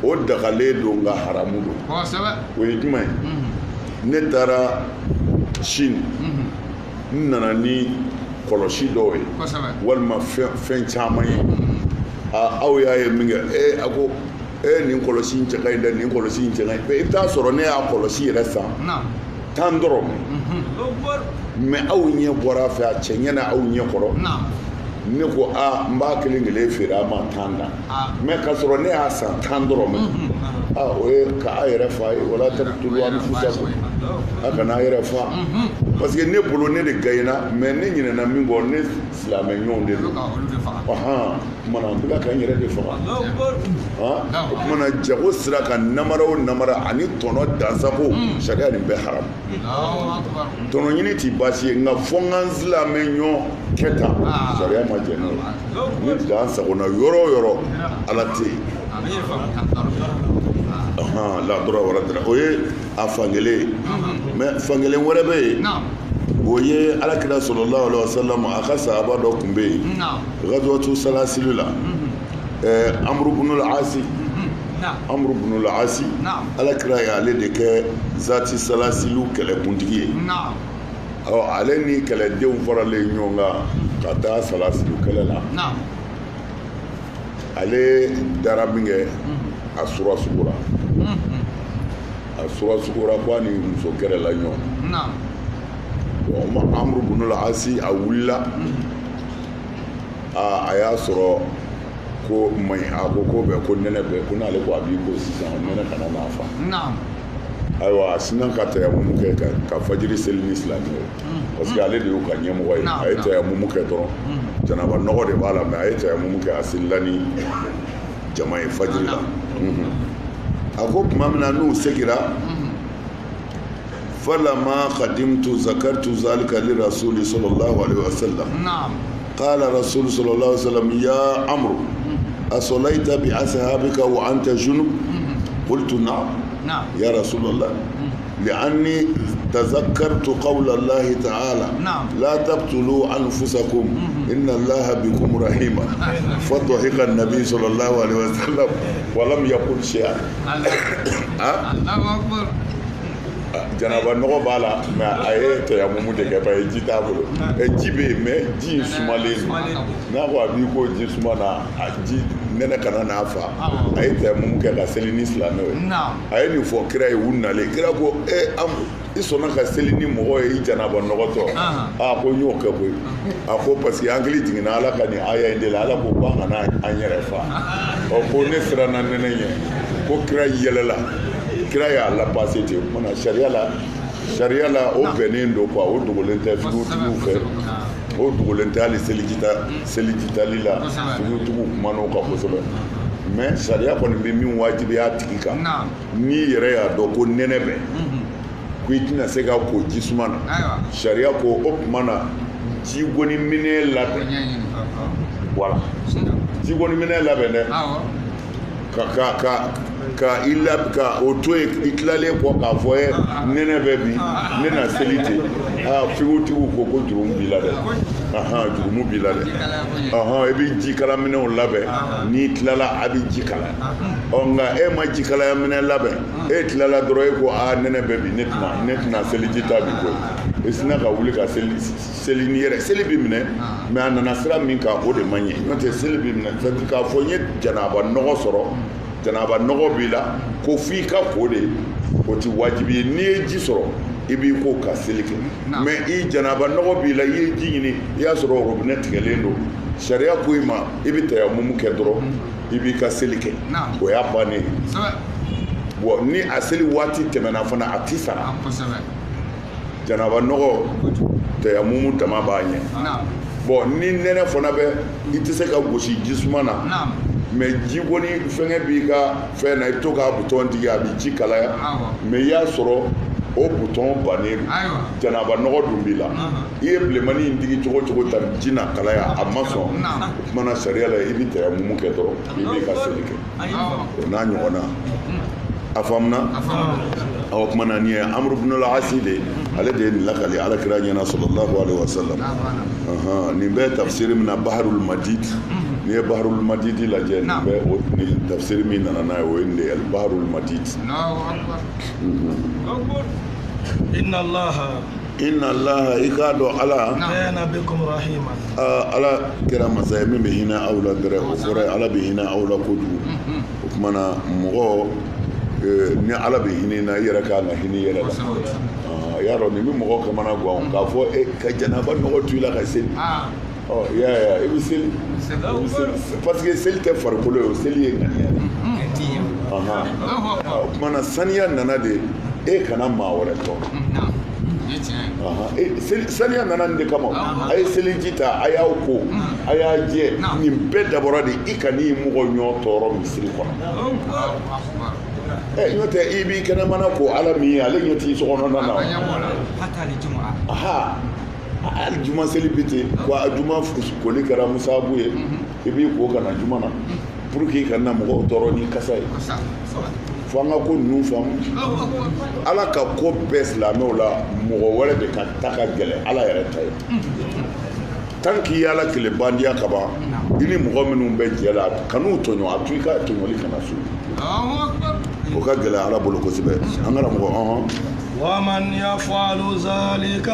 o dagalen don nka haramu don o ye jumɛn ye ne taara Chine n nana ni kɔlɔsi dɔw ye walima fɛn caman ye aw y'a ye min kɛ a ko nin kɔlɔsi in cɛ ka ɲi dɛ nin kɔlɔsi in cɛ ka ɲi i bɛ taa sɔrɔ ne y'a kɔlɔsi yɛrɛ san 10 dɔrɔn mais aw ɲɛ bɔra a fɛ a cɛ ɲɛna aw ɲɛ kɔrɔ ne ko n b'a kelen kelen feere a ma 10 da mais k'a sɔrɔ ne y'a san 10 dɔrɔn o ye ka a yɛrɛ fa ye wala taqtulu anfusakum a kana a yɛrɛ fa parce que ne bolo ne de gagnera mais ne ɲinɛna min kɔ ne silamɛ ɲɔgɔn de don kumana n bɛ ka n yɛrɛ de faga o kumana jago sira kan namara o namara ani tɔnɔ dansago sariya nin bɛɛ haramu tɔnɔ ɲini t'i baasi ye nka fɔ n ka n silamɛ ɲɔgɔn kɛ tan sariya ma jɛ n'o ye ni dan sagona yɔrɔ o yɔrɔ ala tɛ yen ladɔrɔ wɛrɛ dira o ye a fankelen ye mais fankelen wɛrɛ bɛ yen o ye alakira sallallahu alaihi wasallam a ka sahaba dɔ tun bɛ yen gazwatu salasili la amru ibn al-asi alakira y'ale de kɛ zati salasiliw kɛlɛkuntigi ye ale ni kɛlɛdenw faralen ɲɔgɔn kan ka taa salasiliw kɛlɛ la ale dara min kɛ a sura sugura ko a ni muso kɛrɛla ɲɔgɔn amru ibn al-asi a wulila a y'a sɔrɔ ko maɲi a ko bɛ ko nɛnɛ bɛ ko n'ale ko a b'i ko sisan nɛnɛ kana n'a fa ayiwa a sinna ka tayamumu kɛ ka fajiri seli ni silamɛ ye parce que ale de y'u ka ɲɛmɔgɔ ye a ye tayamumu kɛ dɔrɔn janaba nɔgɔ de b'a la mais a ye tayamumu kɛ a selila ni jama ye fajiri la a ko tuma min na n'u segira فلما قدمت ذكرت ذلك للرسول صلى الله عليه وسلم قال رسول صلى الله عليه وسلم يا عمرو أصليت بأصحابك وأنت جنب قلت نعم يا رسول الله لأني تذكرت قول الله تعالى لا تقتلوا أنفسكم إن الله بكم رحيم فضحك النبي صلى الله عليه وسلم ولم يقل شيئا الله أكبر janaba nɔgɔ b'a la mɛ a ye tɛyamumu de kɛ parce que ji t'a bolo ji bɛ yen mɛ ji in sumalen don n'a ko a b'i ko ji suma na a ji nɛnɛ kana n'a fa a ye tɛyamumu kɛ ka seli ni silamɛw ye a ye nin fɔ kira ye u nalen kira ko i sɔnna ka seli ni mɔgɔ ye i janaba nɔgɔtɔ ko n y'o kɛ koyi a ko parce que hakili jiginna ala ka nin aya in de la ala ko k'an kana an yɛrɛ fa ko ne siranna nɛnɛ ɲɛ ko kira yɛlɛla kira y'a lapase ten o kumana sariya la o bɛnnen don quoi o dogolen tɛ fugutigiw fɛ o dogolen tɛ hali selijitali la fugutigiw kuman'o kan kosɛbɛ mais sariya kɔni bɛ min wajibiya a tigi kan n'i yɛrɛ y'a dɔn ko nɛnɛ bɛ ko i tɛna se ka ko jisuma na sariya ko o kumana jigoni minɛ labɛn voilà jigoni minɛ labɛn dɛ ka o to yen i tilalen kɔ k'a fɔ ye nɛnɛ bɛ bi ne na seli ten figutigiw ko jurumu b'i la dɛ jurumu b'i la dɛ i bɛ ji kalaminɛw labɛn n'i tilala a bɛ ji kala nka e ma ji kalaya minɛ labɛn e tilala dɔrɔn e ko nɛnɛ bɛ bi ne tɛna seliji ta bi koyi i sina ka wuli ka seli ni yɛrɛ seli bɛ minɛ mɛ a nana sira min kan o de man ɲɛ n'o tɛ seli bɛ minɛ k'a fɔ n ye janaba nɔgɔ sɔrɔ janaba nɔgɔ b'i la ko f'i ka ko de o ti wajibi ye n'i ye ji sɔrɔ i b'i ko ka seli kɛ mɛ i janaba nɔgɔ b'i la i ye ji ɲini i y'a sɔrɔ robinɛ tigɛlen don sariya ko i ma i bɛ tayamumu kɛ dɔrɔn i b'i ka seli kɛ o y'a bannen ye ni a seli waati tɛmɛna fana a ti sara janaba nɔgɔ tayamumu dama b'a ɲɛ ni nɛnɛ fana bɛ i tɛ se ka gosi jisuma na mɛ ji kɔni fɛngɛ b'i ka fɛn na i bɛ to k'a butɔn tigi a bɛ ji kalaya mɛ i y'a sɔrɔ o butɔn bannen don janaba nɔgɔ dun b'i la i ye bilenmani in digi cogo cogo ta ji na kalaya a ma sɔn o kumana sariya la i bɛ tayamumu kɛ dɔrɔn i b'i ka seli kɛ o n'a ɲɔgɔnna a faamuna o kumana nin ye amuru bin al-asi de ale de ye nin lakali alakira ɲɛna sallallahu alaihi wasallam nin bɛ tafsiri min na baharul madid n'i ye baharul madid lajɛ nin bɛ ni tafsiri min nana n'a ye o ye nin de ye baharul madid inna allaha i k'a dɔn ala kana bikum rahiman ala kɛra masa ye min bɛ hinɛ aw la dɛrɛ o fɔra ye ala bɛ hinɛ aw la kojugu o kumana mɔgɔ ni ala bɛ hinɛ na i yɛrɛ kan ka hinɛ i yɛrɛ la y'a dɔn nin bɛ mɔgɔ kamana gan k'a fɔ ka janaba nɔgɔ to i la ka seli i bɛ seli parce que seli tɛ farikolo ye o seli ye ŋaniya de o kumana saniya nana de e kana maa wɛrɛ tɔɔrɔ saniya nana nin de kama a ye seliji ta a y'aw ko a y'a jɛ nin bɛɛ dabɔra de i ka n'i mɔgɔ ɲɔ tɔɔrɔ misiri kɔnɔ n'o tɛ i b'i kɛnɛmana ko ala min ye ale ɲɛ t'i sokɔnɔna na hali juma seli bi ten wa a juma koli kɛra musabu ye i b'i ko ka na juma na pour que i kana mɔgɔw tɔɔrɔ ni kasa ye fo an ka ko ninnu faamu ala ka ko bɛɛ silamɛw la mɔgɔ wɛrɛ de ka ta ka gɛlɛn ala yɛrɛ ta ye tant que i ala tile bandiya ka ban i ni mɔgɔ minnu bɛ jɛ la kan'u tɔɲɔ a to i ka tɔɲɔli kana so o ka gɛlɛn ala bolo kosɛbɛ an kana mɔgɔ ومن يفعل ذلك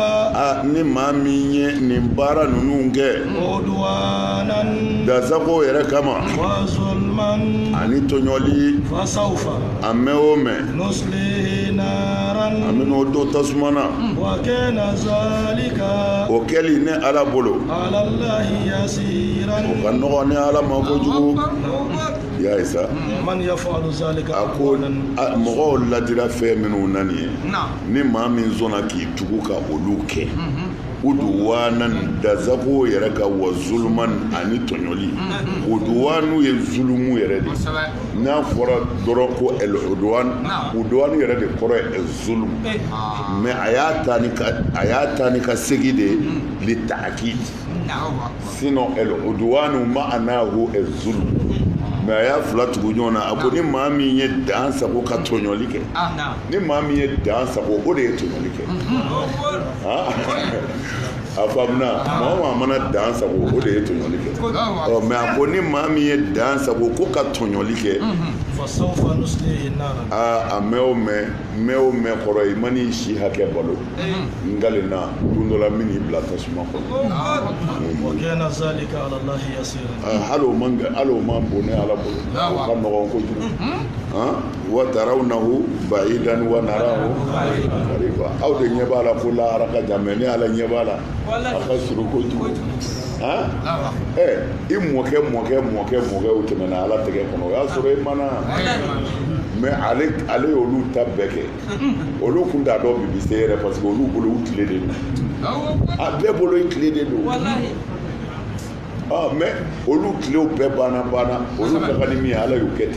ni maa min ye nin baara ninnu kɛ عدوانا dasago yɛrɛ kama وظلما ani tɔɲɔli فسوف a mɛn o mɛn نصليه نارا an bɛna o don tasuma na وكان ذلك o kɛli ne ala bolo على الله يسيرا o ka nɔgɔ ni ala ma kojugu y'a ye sa من يفعل ذلك a ko mɔgɔw ladira fɛn minnu na nin ye ni maa min sɔnna k'i tugu ka olu kɛ uduwanan dasago yɛrɛ ka wa zuluman ani tɔɲɔli uduwanu ye zulumu yɛrɛ de n'a fɔra dɔrɔn ko uduwanu yɛrɛ de kɔrɔ ye zulum mais a y'a ta ni ka segi de li ta'kid sinon uduwanu ma'anahu zulum mais a y'a fila tugu ɲɔgɔn na a ko ni maa min ye dan sago ka tɔɲɔli kɛ ni maa min ye dan sago o de ye tɔɲɔli kɛ a faamuna maa mana dan sago o de ye tɔɲɔli kɛ mais a ko ni maa min ye dan sago ko ka tɔɲɔli kɛ a mɛn o mɛn kɔrɔ i man'i si hakɛ balo ngale na don dɔ la min n'i bila tasuma kɔnɔ hali o man bon ne ala bolo o ka nɔgɔn kojugu wa tarawnahu ba'idan wa narahu qariba aw de ɲɛ b'a la ko lahara ka jan mais ne ala ɲɛ b'a la a ka surun kojugu i mɔkɛ o tɛmɛna ala tɛgɛ kɔnɔ o y'a sɔrɔ i mana mais ale y'olu ta bɛɛ kɛ olu kun t'a dɔn bibi se yɛrɛ parce que olu bolo u tile de don a bɛɛ bolo i tile de don mais olu tilew bɛɛ banna olu ka kan ni min ye ala y'u kɛ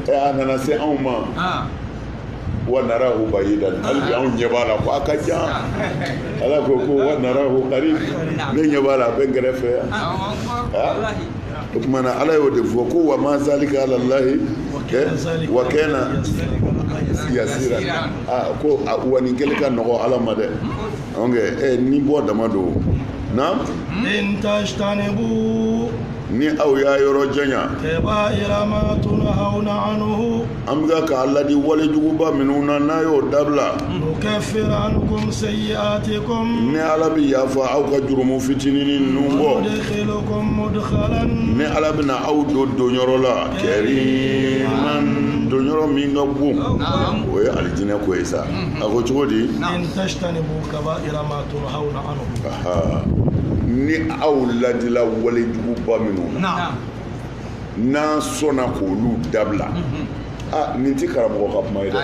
ten a nana se anw ma wa narahu ba'idan hali bi anw ɲɛ b'a la ko a ka jan ala ko wa narahu qarib ne ɲɛ b'a la a bɛ n kɛrɛfɛ o tuma na ala y'o de fɔ ko wa ma zalika ala lahi wa kana yasira ko wa nin kɛlen ka nɔgɔ ala ma dɛ ni bɔ dama don na in tajtanibu ni aw y'a yɔrɔ janya kaba'ira ma tunhawna anhu an bɛ ka ala di wale juguba minnu na n'a y'o dabila nukaffir ankum sayyi'atikum ni ala bɛ yafa aw ka jurumu fitinin ninnu bɔ nudkhilukum mudkhalan ni ala bɛna aw don donyɔrɔ la kariman donyɔrɔ min ka bon o ye alijinɛ ko ye sa a ko cogo di in tajtanibu kaba'ira ma tunhawna anhu ni aw ladila wale juguba minnu n'an sɔnna k'olu dabila nin tɛ karamɔgɔ ka kuma ye dɛ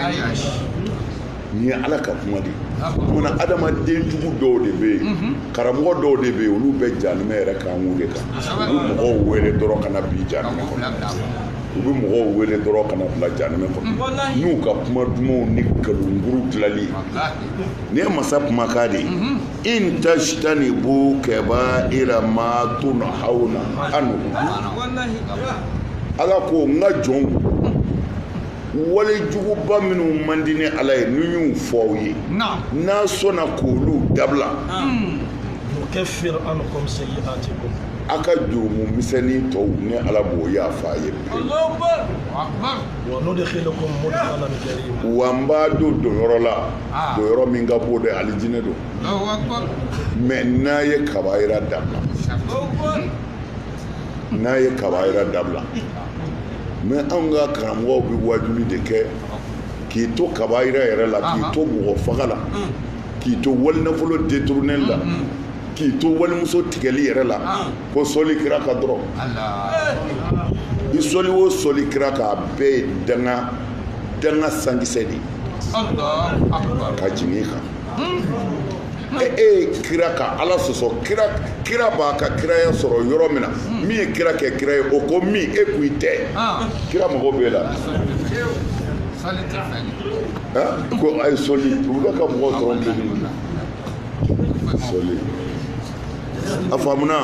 nin ye ala ka kuma de ye adamaden jugu dɔw de bɛ yen karamɔgɔ dɔw de bɛ yen olu bɛ jahanɛmɛ yɛrɛ kan de kan u bɛ mɔgɔw wele dɔrɔn ka na bi jahanɛmɛ kɔnɔ u bɛ mɔgɔw wele dɔrɔn ka na bila jahanɛmɛ kɔnɔ n'u ka kuma dumanw ni nkalonjuru dilali ni ye masa kumakan de ye in tajtanibu kaba'ira ma tunhawna anhu ala ko n ka jɔnw wale juguba minnu man di ni ala ye ni y'u fɔ aw ye n'a sɔnna k'olu dabila nukaffir ankum sayyi'atikum a ka jurumu misɛnnin tɔw ni ala b'o yafa a ye wa nudkhilukum mudkhalan karima wa n b'a don donyɔrɔ la donyɔrɔ min ka bon dɛ alijinɛ don mais n'a ye kabayira dabila mais anw ka karamɔgɔw bɛ wajuli de kɛ k'i to kabayira yɛrɛ la k'i to mɔgɔ faga la k'i to walinafolo détourner la k'i to walimuso tigɛli yɛrɛ la ko sɔli kira ka dɔrɔn i sɔli o sɔli kira k'a bɛɛ ye danga sankisɛ de ka jigin kan kira ka ala sɔsɔ kira b'a ka kiraya sɔrɔ yɔrɔ min na min ye kira kɛ kira ye o ko min e k'i tɛ kira mago b'e la ko a ye sɔli u bɛ ka mɔgɔ sɔrɔ sɔli a faamuna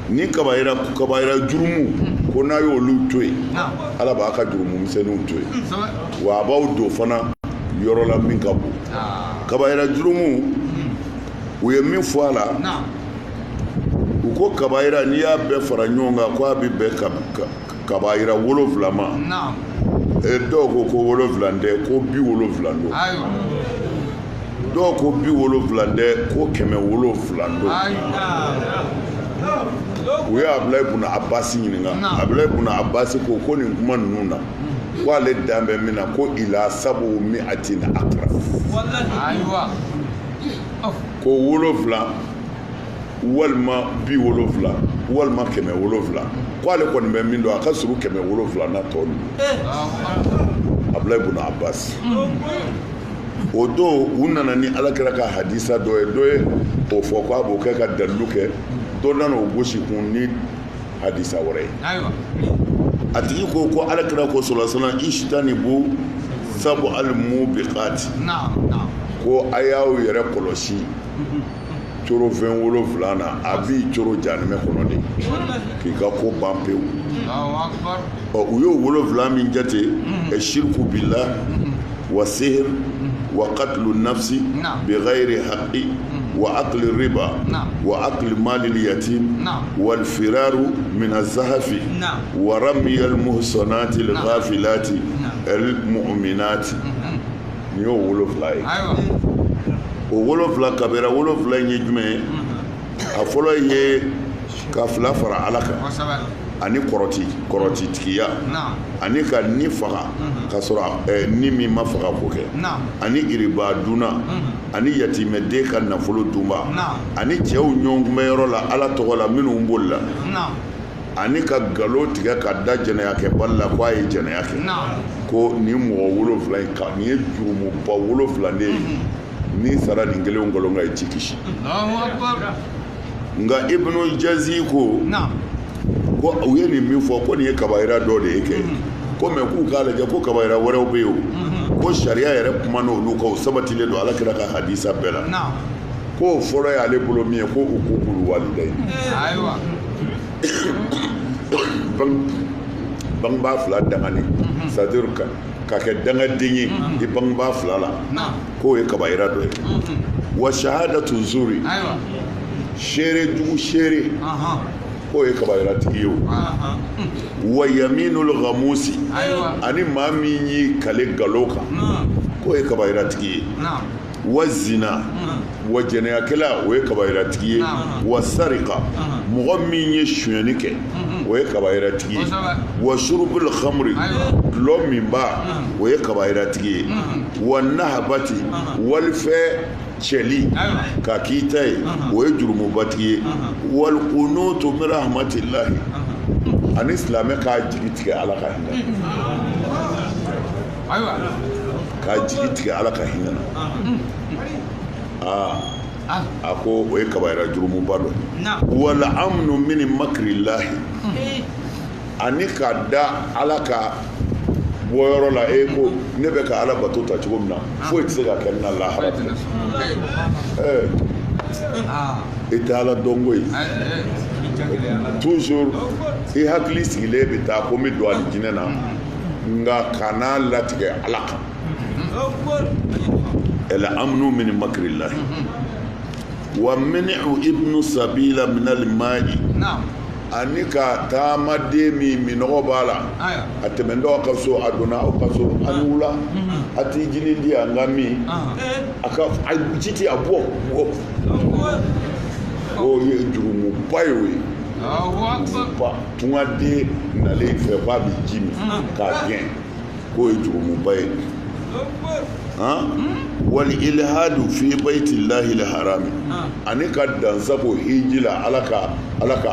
ni kabayira jurumu ko n'a y'olu to yen ala b'a ka jurumu misɛnninw to yen wa a b'aw don fana yɔrɔ la min ka bon kabayira jurumu u ye min fɔ a la u ko kabayira n'i y'a bɛɛ fara ɲɔgɔn kan ko a bɛ bɛn kabayira 7 ma dɔw ko 7 tɛ ko 70 don dɔw ko 70 tɛ ko 170 don u ye Abdulayi ibn Abbas ɲininka Abdulayi ibn Abbas ko nin kuma ninnu na ko ale dan bɛ min na ko ila sabu mi'atin akraf ko 7 walima 70 walima 170 ko ale kɔni bɛ min dɔn a ka surun 170 na tɔ ninnu Abdulayi ibn Abbas o don u nana ni alakira ka hadisa dɔ ye o fɔ ko a b'o kɛ ka dalilu kɛ dɔ nana o gosi kun ni hadisa wɛrɛ ye a tigi ko alakira ko sɔlɔsɔlɔ ishtanibu sabu al-mubiqat ko a y'aw yɛrɛ kɔlɔsi coro 27 na a b'i coro janimɛ kɔnɔ de k'i ka ko ban pewu u y'o 7 min jate shirku billah wa sihr wa qatlu nafsi bi ghayri haqqi wa akli riba wa akli mali al-yatim wal firaru min az-zahafi wa rami al-muhsanati al-ghafilati al-mu'minati ni y'o 7 ye o 7 kabira 7 ye jumɛn ye a fɔlɔ ye ka 2 fara Ala kan ani kɔrɔti tigiya ani ka ni faga ka sɔrɔ ni min ma faga ko kɛ ani iriba duna ani yatimɛden ka nafolo dunba ani cɛw ɲɔgɔnkunbɛyɔrɔ la Ala tɔgɔ la minnu bolila ani ka galo tigɛ ka da jɛnɛya kɛ bali la ko a ye jɛnɛya kɛ ko nin mɔgɔ 7 in ka nin ye jurumuba 7 de ye ni sara nin kelen nkolon ka ci kisi nka Ibnu Jazi ko u ye nin min fɔ ko nin ye kabayira dɔ de ye kɛ ko mɛ k'u k'a lajɛ ko kabayira wɛrɛw bɛ yen o ko sariya yɛrɛ kuma n'olu kan o sabatilen don Alakira ka hadisa bɛɛ la ko o fɔlɔ y'ale bolo min ye ko u k'u k'u walidayi bangebaa 2 dangani c'est-à-dire ka kɛ dangaden ye i bangebaa 2 la k'o ye kabayira dɔ ye wa shahadatu zuri seere jugu seere k'o ye kabayira tigi ye o wa yaminul ghamusi ani maa min y'i kale galo kan k'o ye kabayira tigi ye wa zina wa jɛnɛyakɛla o ye kabayira tigi ye wa sarika mɔgɔ min ye sonyɛni kɛ o ye kabayira tigi ye wa shurubul khamri dulɔ minba o ye kabayira tigi ye wa nahabati walifɛ cɛli ka k'i ta ye o ye jurumubatigi ye wal qunutu min rahmatillahi ani silamɛ k'a jigi tigɛ Ala ka hinɛ k'a jigi tigɛ Ala ka hinɛ na a ko o ye kabayira jurumuba dɔ wala amnu min makrillahi ani ka da Ala ka bɔyɔrɔ la ko ne bɛ ka Ala bato ta cogo min na foyi tɛ se ka kɛ na lahara i tɛ Ala dɔn koyi toujours i hakili sigilen bɛ taa ko n bɛ don alijinɛ na nka kana latigɛ Ala kan el amnu min makrillahi wa min'u ibnu sabila min al-ma'i ani ka taamaden min minɔgɔ b'a la a tɛmɛtɔ ka so a donna aw ka so ani wula a t'i jinin di yan nka min a ka ji ti a bɔ o ye jurumuba ye o ye tungaden nalen fɛ k'a bɛ ji min k'a gɛn k'o ye jurumuba ye wal ilhadu fi baitillahi al-harami ani ka dansago hiji la Ala ka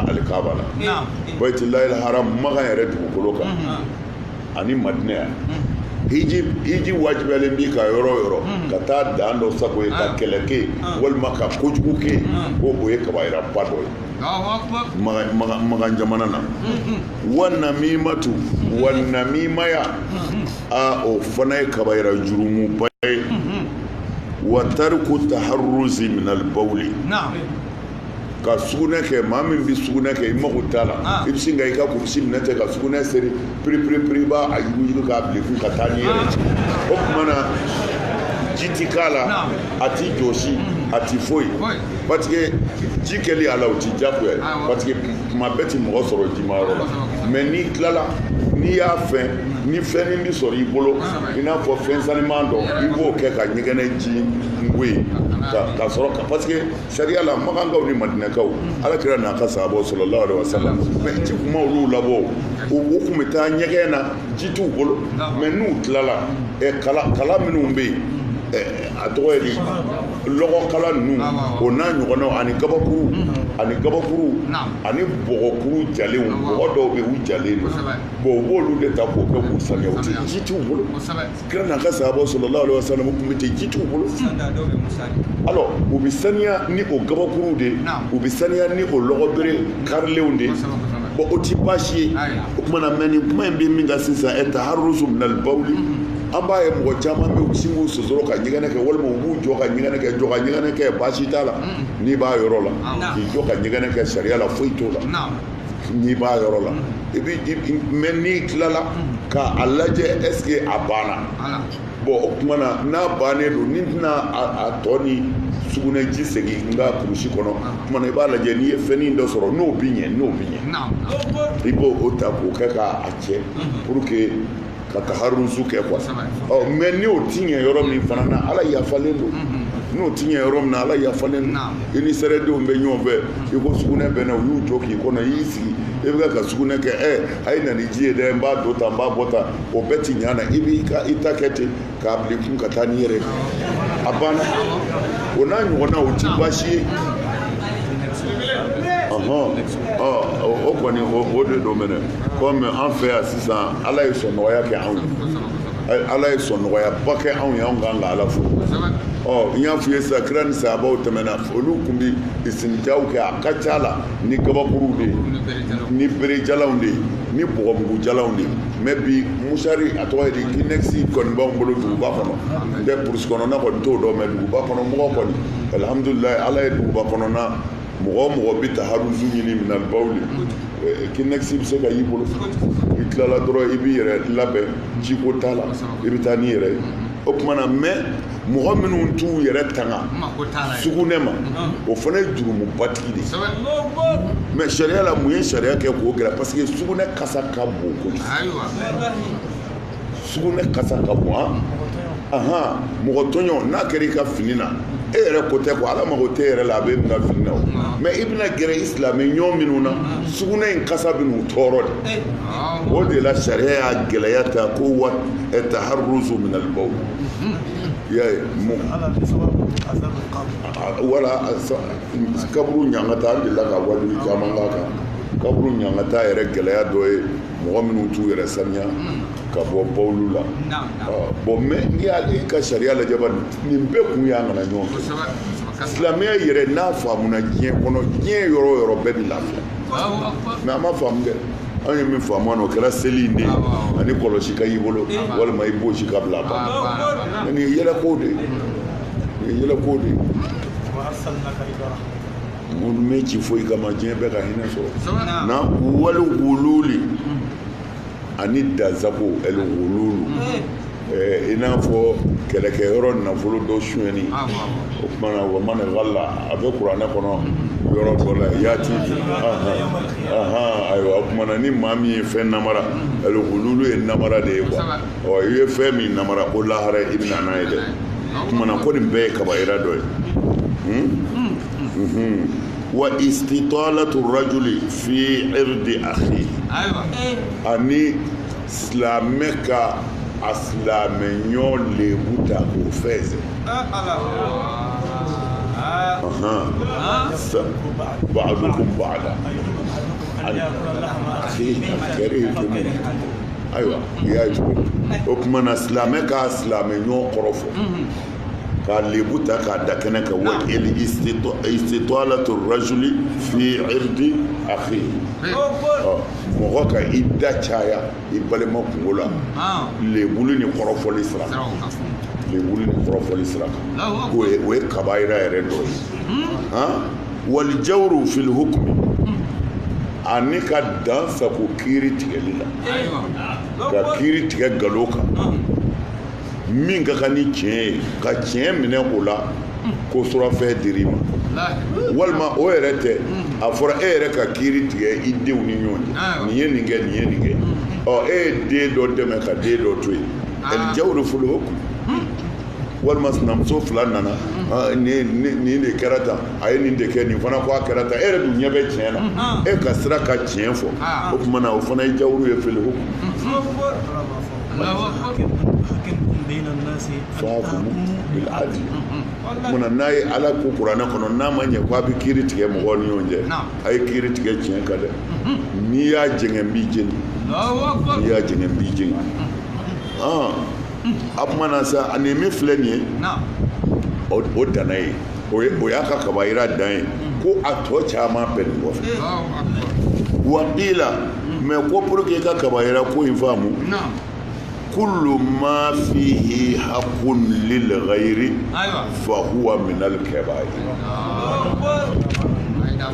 alikaba la baitillahi al-haram magan yɛrɛ dugukolo kan ani Madina yan hiji wajibiyalen bi ka yɔrɔ ka taa dan dɔ sago ye ka kɛlɛ kɛ walima ka kojugu kɛ ko o ye kabayira ba dɔ ye magan jamana na wa namimatu wa namimaya o fana ye kabayira jurumuba ye wa tariku taharruzi min al-bawli ka sugunɛ kɛ maa min bɛ sugunɛ kɛ i mago t'a la i bɛ sin ka i ka kurusi minɛ ten ka sugunɛ seri piri b'a a yugu k'a bilen ka taa n'i yɛrɛ o tuma na ji ti k'a la a ti jɔsi a ti foyi parce que ji kɛli a la o ti diyagoya ye parce que tuma bɛɛ ti mɔgɔ sɔrɔ jimayɔrɔ la mais n'i tilala n'i y'a fɛn ni fɛn min bɛ sɔrɔ i bolo i n'a fɔ fɛn saniman dɔ i b'o kɛ ka ɲɛgɛnɛ ji ngo ye ka sɔrɔ ka parce que sariya la Makankaw ni Madinakaw Alakira n'a ka sahabaw sallallahu alaihi wasallam mais ji kuma olu labɔ u kun bɛ taa ɲɛgɛn na ji t'u bolo mais n'u tilala kala minnu bɛ yen a tɔgɔ ye di lɔgɔkala ninnu o n'a ɲɔgɔnnaw ani gabakuru ani bɔgɔkuru jalenw bɔgɔ dɔw bɛ u jalen don bon u b'olu de ta k'o kɛ k'u saniya o tɛ ji t'u bolo kira n'a ka sahabaw sallallahu alaihi wasallam kun bɛ ten ji t'u bolo alors u bɛ saniya ni o gabakuruw de u bɛ saniya ni o lɔgɔbere karilenw de bon o ti baasi ye o kumana mɛ nin kuma in bɛ min kan sisan taharruzu min al-bawli an b'a ye mɔgɔ caman bɛ sin k'u sosoro ka ɲɛgɛnɛ kɛ walima u b'u jɔ ka ɲɛgɛnɛ kɛ jɔ ka ɲɛgɛnɛ kɛ baasi t'a la n'i b'a yɔrɔ la k'i jɔ ka ɲɛgɛnɛ kɛ sariya la foyi t'o la n'i b'a yɔrɔ la mɛ n'i tilala k'a lajɛ est-ce que a banna bon o tuma na n'a bannen don ni tɛna a tɔ ni sugunɛji segin n ka kurusi kɔnɔ o tuma na i b'a lajɛ n'i ye fɛnnin dɔ sɔrɔ n'o bi ɲɛ i b'o ta k'o kɛ k'a cɛ pour que ka taharuzu kɛ quoi mɛ n'o ti ɲɛ yɔrɔ min fana na ala yafalen don n'o ti ɲɛ yɔrɔ min na ala yafalen don i ni sɛrɛdenw bɛ ɲɔgɔn fɛ i ko sugunɛ bɛ na u y'u jɔ k'i kɔnɔ i y'i sigi i bɛ ka sugunɛ kɛ a ye na ni ji ye dɛ n b'a don tan n b'a bɔ tan o bɛɛ ti ɲa na i b'i ta kɛ ten k'a bila kun ka taa n'i yɛrɛ a banna o n'a ɲɔgɔnna o ti baasi ye o kɔni o de don mɛnɛ komi an fɛ yan sisan ala ye sɔn nɔgɔya kɛ anw ye ala ye sɔn nɔgɔyaba kɛ anw ye anw kan ka ala fo n y'a f'i ye sisan kira ni sahabaw tɛmɛna olu tun bɛ isinijaw kɛ a ka ca la ni gabakuruw de ye ni berejalanw de ye ni bɔgɔmugujalanw de ye mɛ bi musari a tɔgɔ ye di kinɛkisi kɔni b'anw bolo duguba kɔnɔ n tɛ purusi kɔnɔna kɔni t'o dɔn mɛ duguba kɔnɔ mɔgɔ kɔni alihamudulilayi ala ye duguba kɔnɔna mɔgɔ o mɔgɔ bɛ taharuzu ɲini minalibaw de kinɛkisi bɛ se ka y'i bolo i tilala dɔrɔn i b'i yɛrɛ labɛn jiko t'a la i bɛ taa n'i yɛrɛ ye o tuma na mɛ mɔgɔ minnu t'u yɛrɛ tanga sugunɛ ma o fana ye jurumubatigi de ye mɛ sariya la mun ye sariya kɛ k'o gɛlɛya parce que sugunɛ kasa ka bon kojugu sugunɛ kasa ka bon mɔgɔ tɔɲɔ n'a kɛra i ka fini na e yɛrɛ ko tɛ quoi ala mago tɛ yɛrɛ la a bɛ min ka fini na o mɛ i bɛna gɛrɛ i silamɛ ɲɔgɔn minnu na sugunɛ in kasa bɛ n'u tɔɔrɔ de o de la sariya y'a gɛlɛya ta ko wa taharuzu minalibaw y'a ye wala kaburu ɲangata an delila ka wajuli caman k'a kan kaburu ɲangata yɛrɛ gɛlɛya dɔ ye mɔgɔ minnu t'u yɛrɛ saniya ka bɔ bawulu la bon mɛ n'i y'ale ka sariya lajɛ ba nin bɛɛ kun y'a ŋana ɲɔgɔn fɛ silamɛya yɛrɛ n'a faamuna diɲɛ kɔnɔ diɲɛ yɔrɔ o yɔrɔ bɛɛ bɛ lafiya mɛ a ma faamu dɛ an ye min faamu o kɛra seli in de ye ani kɔlɔsi ka y'i bolo walima i b'o si ka bila ban mɛ nin ye yɛlɛkow de ye nin ye yɛlɛkow de ye minnu bɛ ci foyi kama diɲɛ bɛɛ ka hinɛ sɔrɔ na wali wululi ani dazako ɛli wululu i n'a fɔ kɛlɛkɛyɔrɔ nafolo dɔ sonyɛni o kumana wa mani galla a bɛ kuranɛ kɔnɔ yɔrɔ dɔ la yaati ayiwa o kumana ni maa min ye fɛn namara ɛli wululu ye namara de ye quoi i ye fɛn min namara ko lahara i bɛna n'a ye dɛ o kumana ko nin bɛɛ ye kabayira dɔ ye wa istitalatu rajuli fi irdi akhi ani silamɛ ka a silamɛ ɲɔ lebu ta k'o fɛsɛ ba'dukum ba'da ayiwa i y'a ye cogo o tuma na silamɛ ka silamɛ ɲɔ kɔrɔ fɔ k'a lebu ta k'a da kɛnɛ kan wa istitalatu rajuli fi irdi akhi mɔgɔ ka i da caya i balima kungo la lebulu ni kɔrɔfɔli sira lebulu ni kɔrɔfɔli sira kan o ye kabayira yɛrɛ dɔ ye wal jawru fil hukmi ani ka dan sago kiiri tigɛli la ka kiiri tigɛ galo kan min ka kan ni tiɲɛ ye ka tiɲɛ minɛ o la ko surafɛn dir'i ma walima o yɛrɛ tɛ a fɔra e yɛrɛ ka kiiri tigɛ i denw ni ɲɔgɔn cɛ nin ye nin kɛ nin ye nin kɛ e ye den dɔ dɛmɛ ka den dɔ to yen jawuru folo walima sinamuso fila nana nin de kɛra tan a ye nin de kɛ nin fana ko a kɛra tan e yɛrɛ dun ɲɛ bɛ tiɲɛ na e ka sira ka tiɲɛ fɔ o tuma na o fana ye jawuru ye fele munna n'a ye ala ko kuranɛ kɔnɔ n'a ma ɲɛ ko a bɛ kiiri tigɛ mɔgɔw ni ɲɔgɔn cɛ a ye kiiri tigɛ tiɲɛ kan dɛ n'i y'a jɛngɛ n b'i jeni n'i y'a jɛngɛ n b'i jeni a kuma na sa ani min filɛ nin ye o danna ye o y'a ka kabayira dan ye ko a tɔ caman bɛ nin kɔfɛ wa qila mɛ ko pour que i ka kabayira ko in faamu kullu ma fihi haqqun lil ghayri fa huwa min al kabair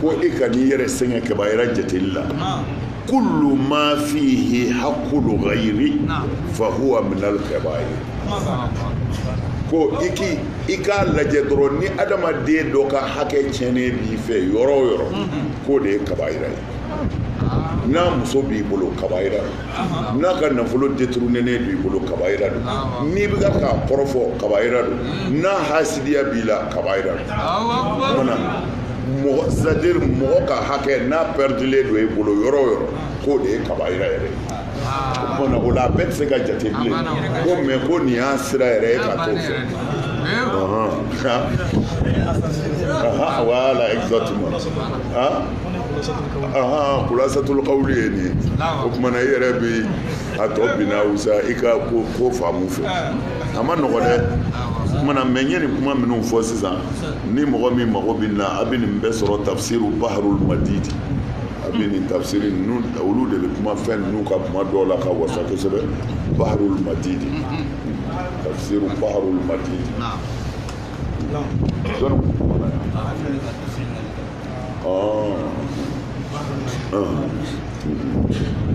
ko ikani yere senya kabaira jatilla kullu ma fihi haqqul ghayri fa huwa min al kabair ko ika lajɛ dɔrɔn ni adamaden dɔ ka hakɛ tiɲɛnen b'i fɛ yɔrɔ o yɔrɔ k'o de ye kabayira ye n'a muso b'i bolo kabayira don n'a ka nafolo détourné b'i bolo kabayira don n'i bɛ k'a kɔrɔfɔ kabayira don n'a hasidiya b'i la kabayira don mɔgɔ c'est-à-dire mɔgɔ ka hakɛ n'a perdilen don i bolo yɔrɔ o yɔrɔ k'o de ye kabayira yɛrɛ ye o la a bɛɛ tɛ se ka jate bilen ko mɛ ko nin y'a sira yɛrɛ ye ka t'o fɛ voilà exactement kulasatul qawli ye nin ye o kumana i yɛrɛ bɛ a tɔ binna wusa i ka ko faamu fɛ a ma nɔgɔ dɛ o kumana mɛ n ye nin kuma minnu fɔ sisan ni mɔgɔ min mago bɛ na a bɛ nin bɛɛ sɔrɔ tafsiru baharul madid a bɛ nin tafsiri ninnu olu de bɛ kuma fɛn ninnu ka kuma dɔw la ka wasa kosɛbɛ baharul madid tafsiru baharul madid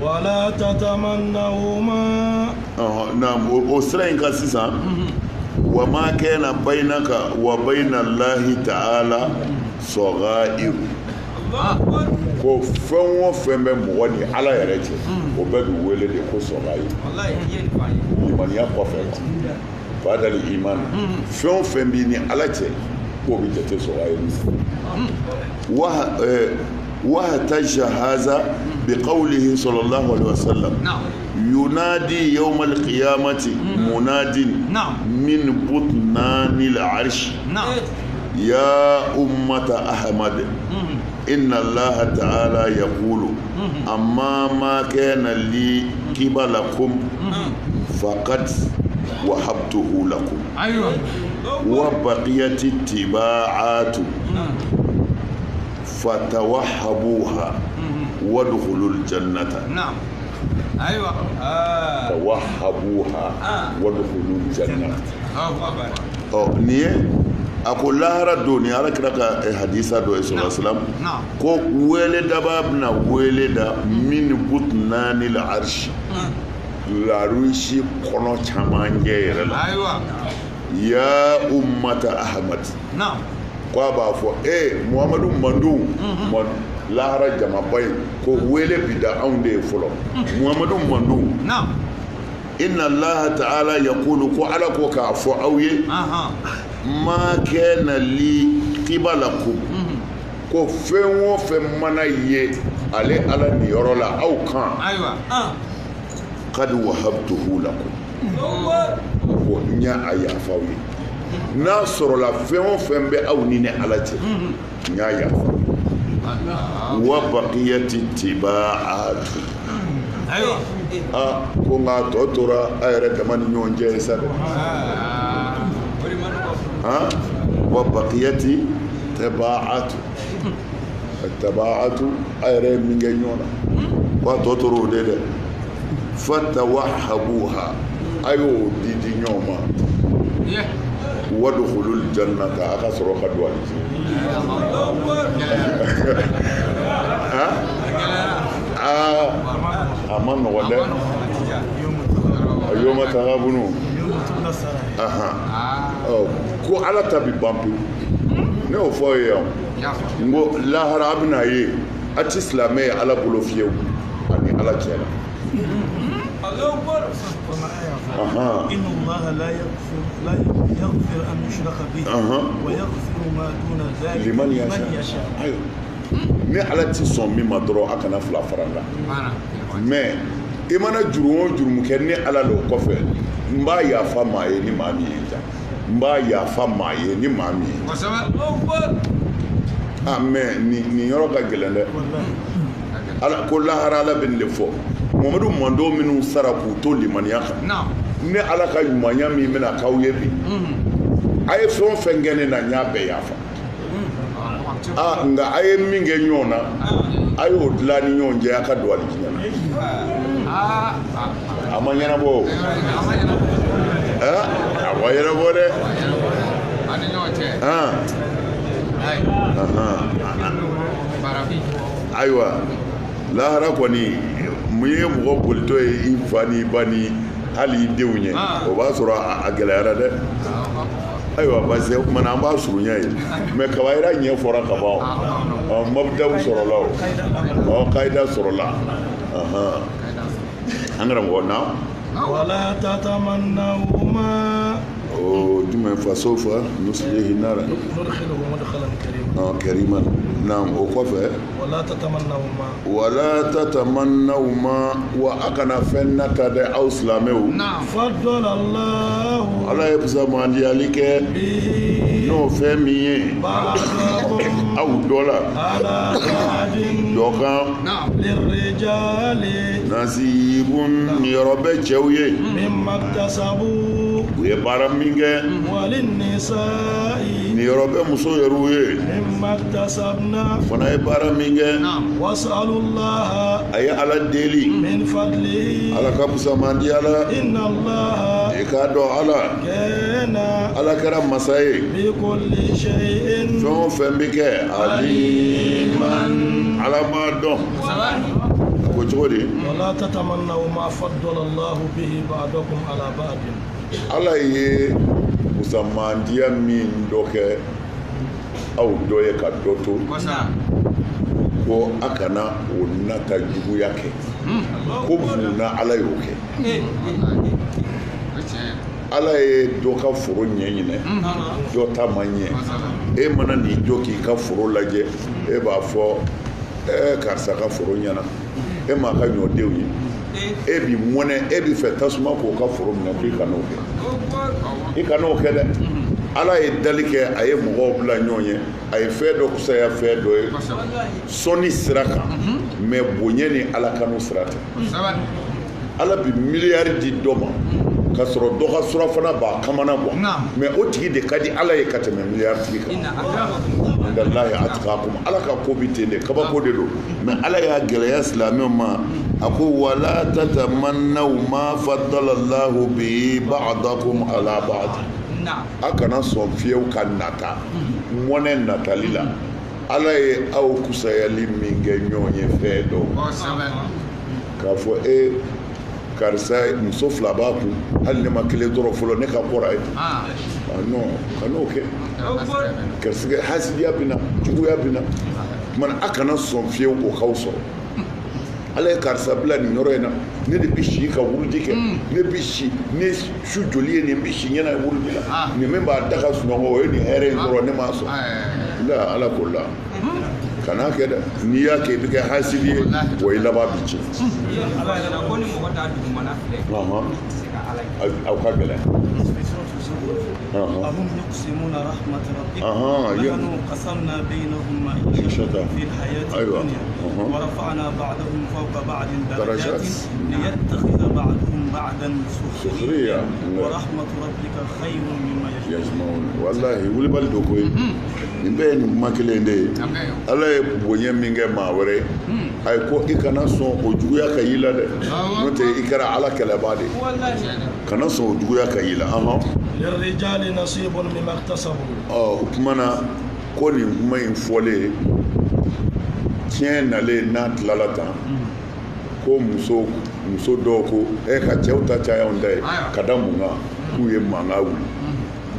ولا تتمنوا ما نعم وسرين كاسسا وما كان بينك وبين الله تعالى صغائر ko fɛn o fɛn bɛ mɔgɔ ni ala yɛrɛ cɛ o bɛɛ bɛ wele de ko sɔgɔyi limaniya kɔfɛ fadali iman fɛn o fɛn b'i ni ala cɛ k'o bɛ jate sɔgɔyi واحتج هذا بقوله صلى الله عليه وسلم ينادي يوم القيامة مناد من بطنان العرش يا أمة أحمد إن الله تعالى يقول أما ما كان لي قبلكم فقد وهبته لكم وبقيت اتباعات فتوهبوها وادخلوا الجنة نعم أيوة توهبوها وادخلوا الجنة نيه ako lahara do ni ala kira ka hadisa do sallallahu alaihi wasallam ko wele daba bna wele da min butnani al arsh la rushi kono chamange yere la aywa ya ummata ahmad na'am ko ba fo muhammadu mandu lahara jama bay ko wele bida aunde folo muhammadu mandu na'am inna allah ta'ala yaqulu ko ala ko ka fo awye ma kana li qibalakum ko fɛn o fɛn mana ye ale ala ni yɔrɔ la aw kan ayiwa kad wahabtuhu lakum ko n y'a a yafa aw ye n'a sɔrɔla fɛn o fɛn bɛ aw ni ala cɛ n y'a yafa wa baqiyati tibaatu ayiwa ko nka tɔ tora a yɛrɛ dama ni ɲɔgɔn cɛ sa dɛ وبقيت تباعات التباعات أيري من جنونا وتطروا ده فتوهبوها أيو دي نيوما وادخلوا الجنة أكسروا خدوا أمان ولا يوم تغابنون ko ala ta bi banpe ne o fɔ ye yan n ko lahara a bɛna ye a ti silamɛ ye ala bolo fiyewu ani ala cɛ la إن الله لا يغفر أن يشرك به ويغفر ما دون ذلك لمن يشاء ni ala ti sɔn min ma dɔrɔn a kana fila fara la mais i mana juru o juru kɛ ni ala le kɔfɛ n b'a yafa maa ye ni maa min ye ja n b'a yafa maa ye ni maa min ye mais nin yɔrɔ ka gɛlɛn dɛ ala ko lahara ala bɛ nin de fɔ mamadu mando minnu sara k'u to limaniya kan ni ala ka ɲumanya min bɛna k'aw ye bi a ye fɛn o fɛn kɛ ne na n y'a bɛɛ yafa nka a ye min kɛ ɲɔgɔn na a y'o dilan ni ɲɔgɔn cɛ a ka don alijinɛ na a a ma ɲɛnabɔ a ma ɲɛnabɔ dɛ ayiwa lahara kɔni mun ye mɔgɔ bolitɔ ye i fa ni ba ni hali i denw ye o b'a sɔrɔ a gɛlɛyara dɛ ayiwa parce que kumana an b'a surunya ye mais kabayira ɲɛ fɔra ka ban mabdaw sɔrɔla o kayida sɔrɔla an karamɔgɔ na wala tatamannaw ma jumɛn fasofa nuslihi nara nudkhiluhu mudkhalan karima kariman naam o kɔfɛ wala tatamannaw ma wa a kana fɛn nata dɛ aw silamɛw faddala Allahu ala ye pusamandiyali kɛ n'o fɛn min ye aw dɔ la dɔ kan lirrijali nasibun niyɔrɔ bɛ cɛw ye mimma iktasabu u ye baara min kɛ walinnisa'i niyɔrɔ bɛ muso yɛrɛw ye mimma iktasabna fana ye baara min kɛ was'alullaha a ye ala deli min fadlihi ala ka pusamandiya la inna allaha i k'a dɔn kana ala kɛra masa ye bikulli shay'in fɛn o fɛn bɛ kɛ aliman ala b'a dɔn a ko cogo di wala tatamannaw ma faddala Allahu bihi ba'dakum ala ba'din ala ye pusamandiya min dɔ kɛ aw dɔ ye ka dɔ to ko a kana o nata juguya kɛ ko munna ala y'o kɛ ala ye dɔ ka foro ɲɛɲinɛ dɔ ta ma ɲɛ e mana n'i jɔ k'i ka foro lajɛ e b'a fɔ karisa ka foro ɲɛna e m'a ka ɲɔdenw ye e bi mɔnɛ e bi fɛ tasuma k'o ka foro minɛ ko i kan'o kɛ i kan'o kɛ dɛ ala ye dali kɛ a ye mɔgɔw bila ɲɔgɔn ye a ye fɛn dɔ kusaya fɛn dɔ ye sɔnni sira kan mais bonya ni ala kanu sira tɛ ala bi miliyari di dɔ ma ka sɔrɔ dɔ ka surafana b'a kamana bɔ mais o tigi de ka di ala ye ka tɛmɛ miliyari tigi kan indallahi atqakum ala ka ko bi ten de kabako de don mais ala y'a gɛlɛya silamɛw ma a ko wala tatamannaw ma faddala Allahu bihi ba'dakum ala ba'd a kana sɔn fiyewu ka nata mɔnɛ natali la ala ye aw kusayali min kɛ ɲɔgɔn ye fɛn dɔ k'a fɔ karisa muso fila b'a kun hali ne ma kelen dɔrɔn fɔlɔ ne ka kɔrɔ ye non kan'o kɛ garisɛgɛ hasidiya bɛ na juguya bɛ na kumana a kana sɔn fiyewu o k'aw sɔrɔ ala ye karisa bila nin yɔrɔ in na ne de bɛ si ka wuruji kɛ ne bɛ si ne su joli ye nin bɛ si ɲɛna wuruji la nin min b'a da ka sunɔgɔ o ye nin hɛrɛ in sɔrɔ ne m'a sɔrɔ la ala ko la kana kɛ dɛ n'i y'a kɛ i bɛ kɛ hasidi ye wa i laban bi ci aw ka gɛlɛn أهم يقسمون رحمة ربك نحن قسمنا بينهم معيشتهم في الحياة الدنيا ورفعنا بعضهم فوق بعض درجات ليتخذ بعضهم بعضا سخريا ورحمة ربك خير مما يجمعون والله ولبال دوكوي nin bɛɛ ye nin kuma kelen de ye ala ye bonya min kɛ maa wɛrɛ ye a ye ko i kana sɔn o juguya ka y'i la dɛ n'o tɛ i kɛra ala kɛlɛbaa de kana sɔn o juguya ka y'i la lirrijali nasibun mimma iktasabu o kumana ko nin kuma in fɔlen tiɲɛ nalen n'a tilala tan ko muso dɔw ko ka cɛw ta caya anw ta ye ka da mun kan k'u ye mankan wuli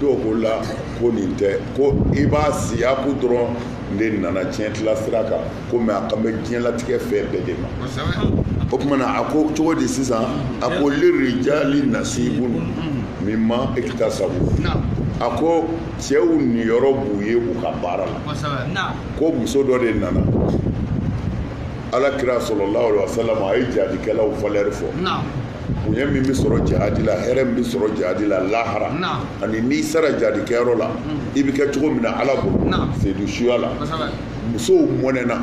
dɔw ko la ko nin tɛ ko i b'a siya ko dɔrɔn de nana tiɲɛ tila sira kan ko mɛ a kan bɛ diɲɛlatigɛ fɛn bɛɛ de ma o kumana a ko cogo di sisan a ko lirijali nasibun mimma iktasabu a ko cɛw niyɔrɔ b'u ye u ka baara la ko muso dɔ de nana ala kira sallallahu alaihi wasallam a ye jihadikɛlaw valeur fɔ bonya min bɛ sɔrɔ jihadi la hɛrɛ min bɛ sɔrɔ jihadi la lahara ani n'i sera jihadikɛyɔrɔ la i bɛ kɛ cogo min na ala bolo seyidu suya la musow mɔnɛna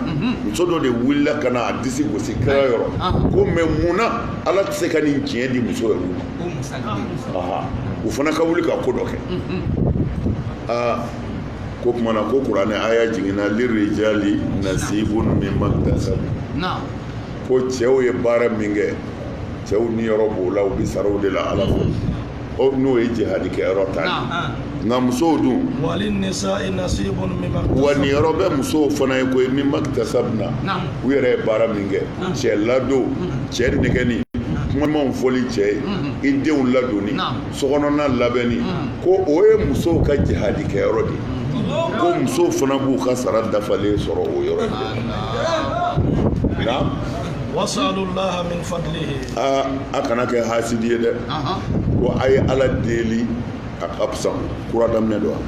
muso dɔ de wulila ka na a disi gosi kɛra yɔrɔ ko mɛ mun na ala tɛ se ka nin tiɲɛ di muso yɛrɛ ma u fana ka wuli ka ko dɔ kɛ ko kumana ko kuranɛ aya jiginna lirijali nasibun mimma iktasabu ko cɛw ye baara min kɛ cɛw ni yɔrɔ b'o la u bɛ sara o de la ala fo n'o ye jihadi kɛ yɔrɔ ta ye nka musow dun walin-nisa'i nasibun mimma wa nin yɔrɔ bɛ musow fana ye koyi mimma iktasabna u yɛrɛ ye baara min kɛ cɛ ladon cɛ nɛgɛni kumamanw fɔli cɛ ye i denw ladonni sokɔnɔna labɛnni ko o ye musow ka jihadi kɛ yɔrɔ de ye ko musow fana b'u ka sara dafalen sɔrɔ o yɔrɔ de la wasalullaha min fadlihi a kana kɛ hasidi ye dɛ ko a ye ala deli a ka fisa kura daminɛ don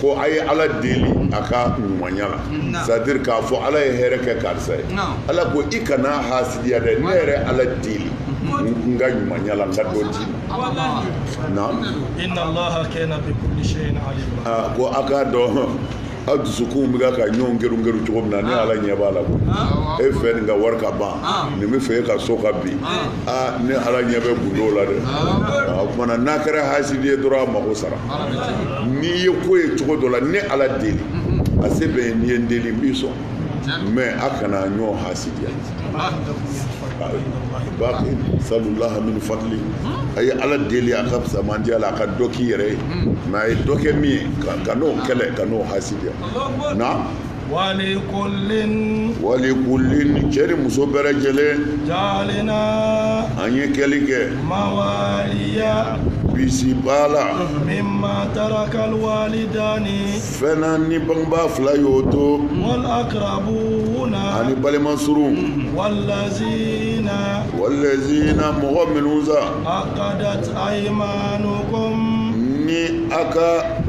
ko a ye ala deli a ka ɲumanya la c'est-à-dire k'a fɔ ala ye hɛrɛ kɛ karisa ye ala ko i kana hasidiya dɛ ne yɛrɛ ala deli n ka ɲumanya la n ka dɔ d'i ma inna allaha kana bi kulli shay'in alima ko a k'a dɔn aw dusukun bɛ ka ɲɔgɔn geru cogo min na ne ala ɲɛ b'a la ko e fɛ nin ka wari ka ban nin bɛ fɛ e ka so ka bin ne ala ɲɛ bɛ gundo la dɛ o kumana n'a kɛra hasidi ye dɔrɔn a mago sara n'i ye ko ye cogo dɔ la ne ala deli a se bɛ n'i ye n deli n b'i sɔn mais a kana ɲɔgɔn hasidiya baki salulaha min fadli a ye ala deli a ka fisa man di ala a ka dɔ k'i yɛrɛ ye mais a ye dɔ kɛ min ye ka n'o kɛlɛ ka n'o hasidiya na walikullin cɛ ni muso bɛɛ lajɛlen ja'alna an ye kɛli kɛ mawaliya bisi b'a la mimma taraka alwalidani fɛn na ni bangebaa fila y'o to wal aqrabuna ani balima surun wallazina mɔgɔ minnu sa aqadat aymanukum ni a ka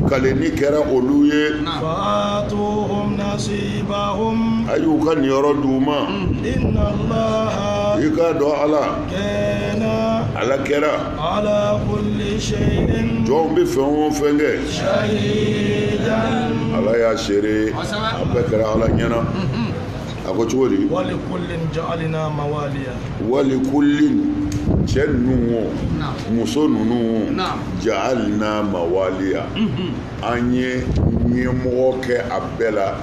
kaleni kɛra olu ye fa'atuhum nasibahum a y'u ka niyɔrɔ d'u ma inna allaha i k'a dɔn ala kɛra ala kulli shay'in jɔnw bɛ fɛn o fɛn kɛ shahidan ala y'a seere a bɛɛ kɛra ala ɲɛna a ko cogo di walikullin ja'alna mawaliya walikullin cɛ ninnu o muso ninnu o ja'alna mawaliya an ye ɲɛmɔgɔ kɛ a bɛɛ la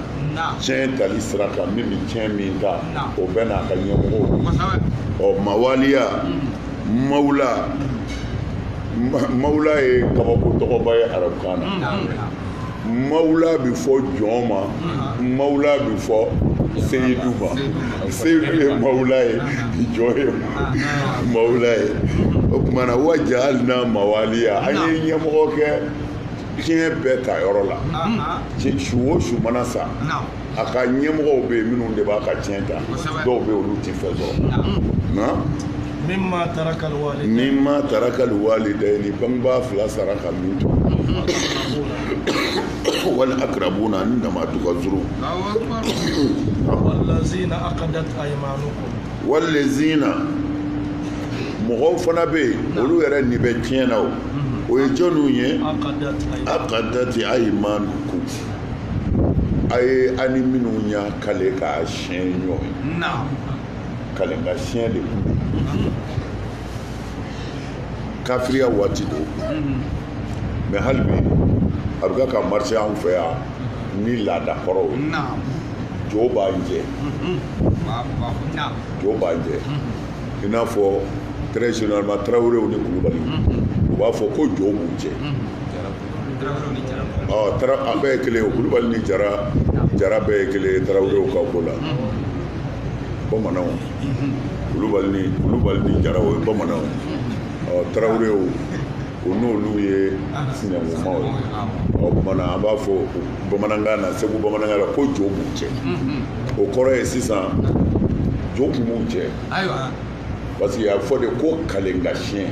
tiɲɛ tali sira kan min bɛ tiɲɛ min ta o bɛ n'a ka ɲɛmɔgɔw mawaliya mawula ye kabako tɔgɔba ye arabukan na mawula bɛ fɔ jɔn ma mawula bɛ fɔ seyidu ma seyidu ye mawula ye jɔn ye mawula ye o tuma na wa ja'alna mawaliya an ye ɲɛmɔgɔ kɛ diɲɛ bɛɛ ta yɔrɔ la su o su mana sa a ka ɲɛmɔgɔw bɛ yen minnu de b'a ka tiɲɛ ta dɔw bɛ yen olu tɛ fɛn sɔrɔ mimma taraka alwalidayni bangebaa fila sara ka min to wal aqrabuna ni damatu ka zuru wallazina aqadat aymanukum wallazina mɔgɔw fana bɛ yen olu yɛrɛ nin bɛ tiɲɛ na o ye jɔnniw ye aqadat aymanukum a ye ani minnu y'a kale k'a siɲɛ ɲɔgɔn kale ka siɲɛ de kun kafiriya waati do mais hali bi a bɛ ka marché an fɛ yan ni laada kɔrɔw ye jo b'an jɛ i n'a fɔ très généralement tarawelew ni kulubali u b'a fɔ ko jo b'u jɛ a bɛɛ ye kelen ye kulubali ni jara bɛɛ ye kelen ye tarawelew ka ko la bamananw kulubali ni jara o ye bamananw tarawelew o n'olu ye sinankumaw ye o kumana an b'a fɔ bamanankan na segu bamanankan na ko jo b'u cɛ o kɔrɔ ye sisan jo kun b'u cɛ parce que a fɔ de ko kalenka siɲɛ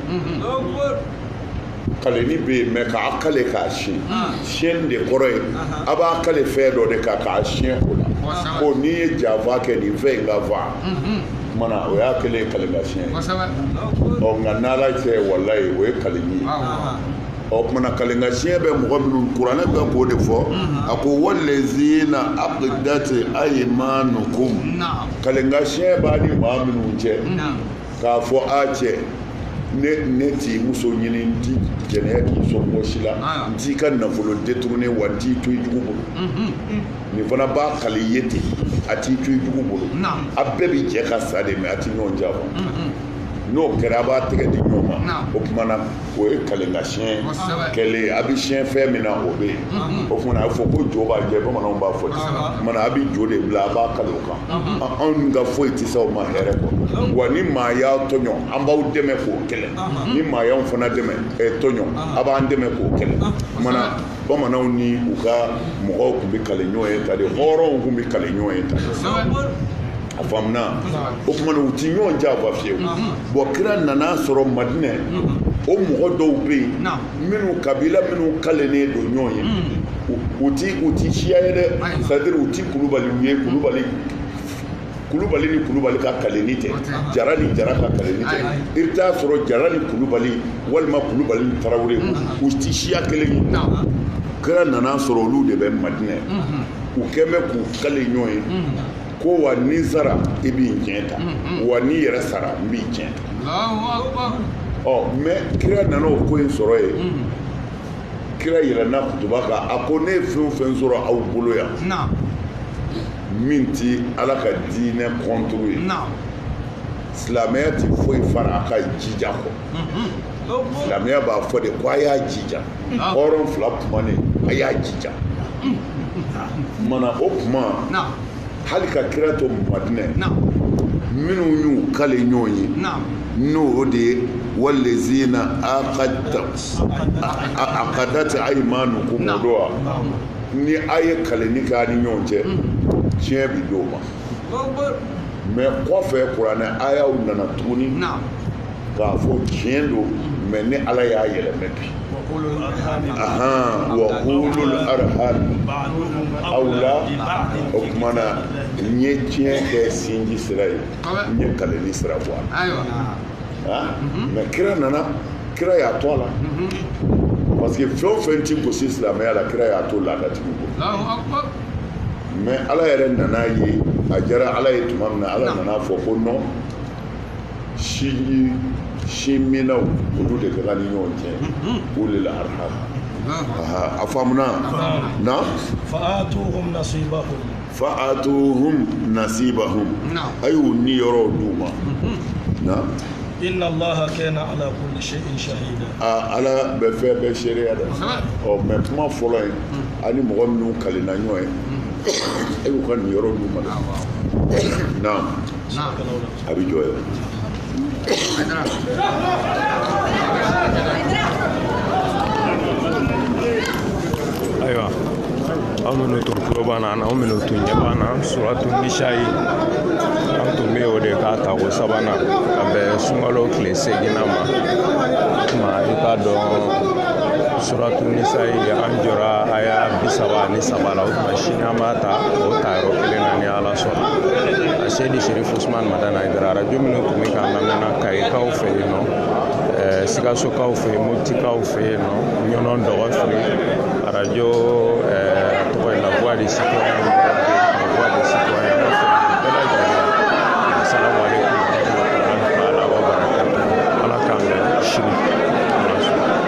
kaleni bɛ yen mais k'a kale k'a siyɛn siyɛnni de kɔrɔ ye a b'a kale fɛn dɔ de kan k'a siyɛn o la ko n'i ye janfa kɛ nin fɛn in ka fa kumana o y'a kelen ye kalenka siyɛn nka n'ala cɛ walayi o ye kaleni ye kumana kalenka siyɛn bɛ mɔgɔ minnu kuranɛ bɛ k'o de fɔ a ko wallazina aqadat aymanukum kalenka siyɛn b'a ni maa minnu cɛ k'a fɔ a cɛ ne t'i muso ɲini n ti jɛnɛya k'i sɔn mɔgɔ si la n t'i ka nafolo détourné wa n t'i to i jugu bolo nin fana b'a kali i ye ten a t'i to i jugu bolo a bɛɛ bi jɛ ka sa de mais a ti ɲɔgɔn janfa n'o kɛra a b'a tɛgɛ di ɲɔgɔn ma o tuma na o ye kalengasiyɛn kɛlen a bi siyɛn fɛn min na o bɛ yen o tuma na a bɛ fɔ ko jo b'a jɛ bamananw b'a fɔ ten o tuma na a bi jo de bila a b'a kale o kan anw ka foyi tɛ se o ma hɛrɛ kɔ wa ni maa y'a tɔɲɔ an b'aw dɛmɛ k'o kɛlɛ ni maa y'anw fana dɛmɛ tɔɲɔ a b'an dɛmɛ k'o kɛlɛ o tuma na bamananw ni u ka mɔgɔw tun bɛ kale ɲɔgɔn ye ta de hɔrɔnw tun bɛ kale ɲɔgɔn ye ta de a faamuna o tuma na u ti ɲɔgɔn janfa fiyewu bɔn kira nana sɔrɔ madinɛ o mɔgɔ dɔw bɛ yen minnu kabila minnu kalennen don ɲɔgɔn ye u ti siya ye dɛ c'est à dire u ti kulubaliw ye kulubali ni kulubali ka kalenni tɛ jara ni jara ka kalenni tɛ i bɛ taa sɔrɔ jara ni kulubali walima kulubali ni tarawele u ti siya kelen ye kira nana sɔrɔ olu de bɛ madinɛ u kɛn bɛ k'u kale ɲɔgɔn ye ko wa ni sara i b'i tiɲɛ ta wa ni yɛrɛ sara n b'i tiɲɛ ta mais kira nana o ko in sɔrɔ yen kira yɛlɛnna kutuba kan a ko ne ye fɛn o fɛn sɔrɔ aw bolo yan min ti ala ka diinɛ kɔnturu ye silamɛya ti foyi fara a ka jija kɔ silamɛya b'a fɔ de ko a y'a jija hɔrɔn fila kumanen a y'a jija mana o kuma hali ka kira to madinɛ minnu y'u kale ɲɔgɔn ye n'o de ye walezina akadati aymanukum o do wa ni a ye kaleni k'a ni ɲɔgɔn cɛ tiɲɛ bi d'o ma mais kɔfɛ kuranɛ ayaw nana tuguni k'a fɔ tiɲɛ don mais ni ala y'a yɛlɛmɛ bi wa ulul arham awla o tuma na n ye tiɲɛ kɛ sinji sira ye n ye kaleni sira bɔ a la mais kira nana kira y'a to a la parce que fɛn o fɛn ti gosi silamɛya la kira y'a to laadatigiw bolo mais ala yɛrɛ nana ye a diyara ala ye tuma min na ala nana fɔ ko non siminaw olu de ka kan ni ɲɔgɔn cɛ ulul arham a faamuna na fa'atuhum nasibahum a y'u ni yɔrɔw d'u ma na inna allaha kana ala kulli shay'in shahida ala bɛ fɛn bɛɛ seereya dɛ mais kuma fɔlɔ in ani mɔgɔ minnu kalenna ɲɔgɔn ye e y'u ka nin yɔrɔ d'u ma dɛ naam a bɛ jɔ ye ayiwa aw minnu tun tulo b'an na aw minnu tun ɲɛ b'an na suratu nisayi an tun bɛ o de k'a tako sabanan ka bɛn sunkalo tile 8nan ma tuma i k'a dɔn suratu nisayi an jɔra aya 33 la o tuma sini an b'a ta o tayɔrɔ kelen na ni ala sɔnna a seydi sherif usman madana ayidara arajo minnu tun bɛ k'an lamɛnna kayikaw fɛ yen nɔ sikasokaw fɛ yen motikaw fɛ yen nɔ ɲɔnɔn dɔgɔfiri arajo tɔgɔ ye la voix du citoyen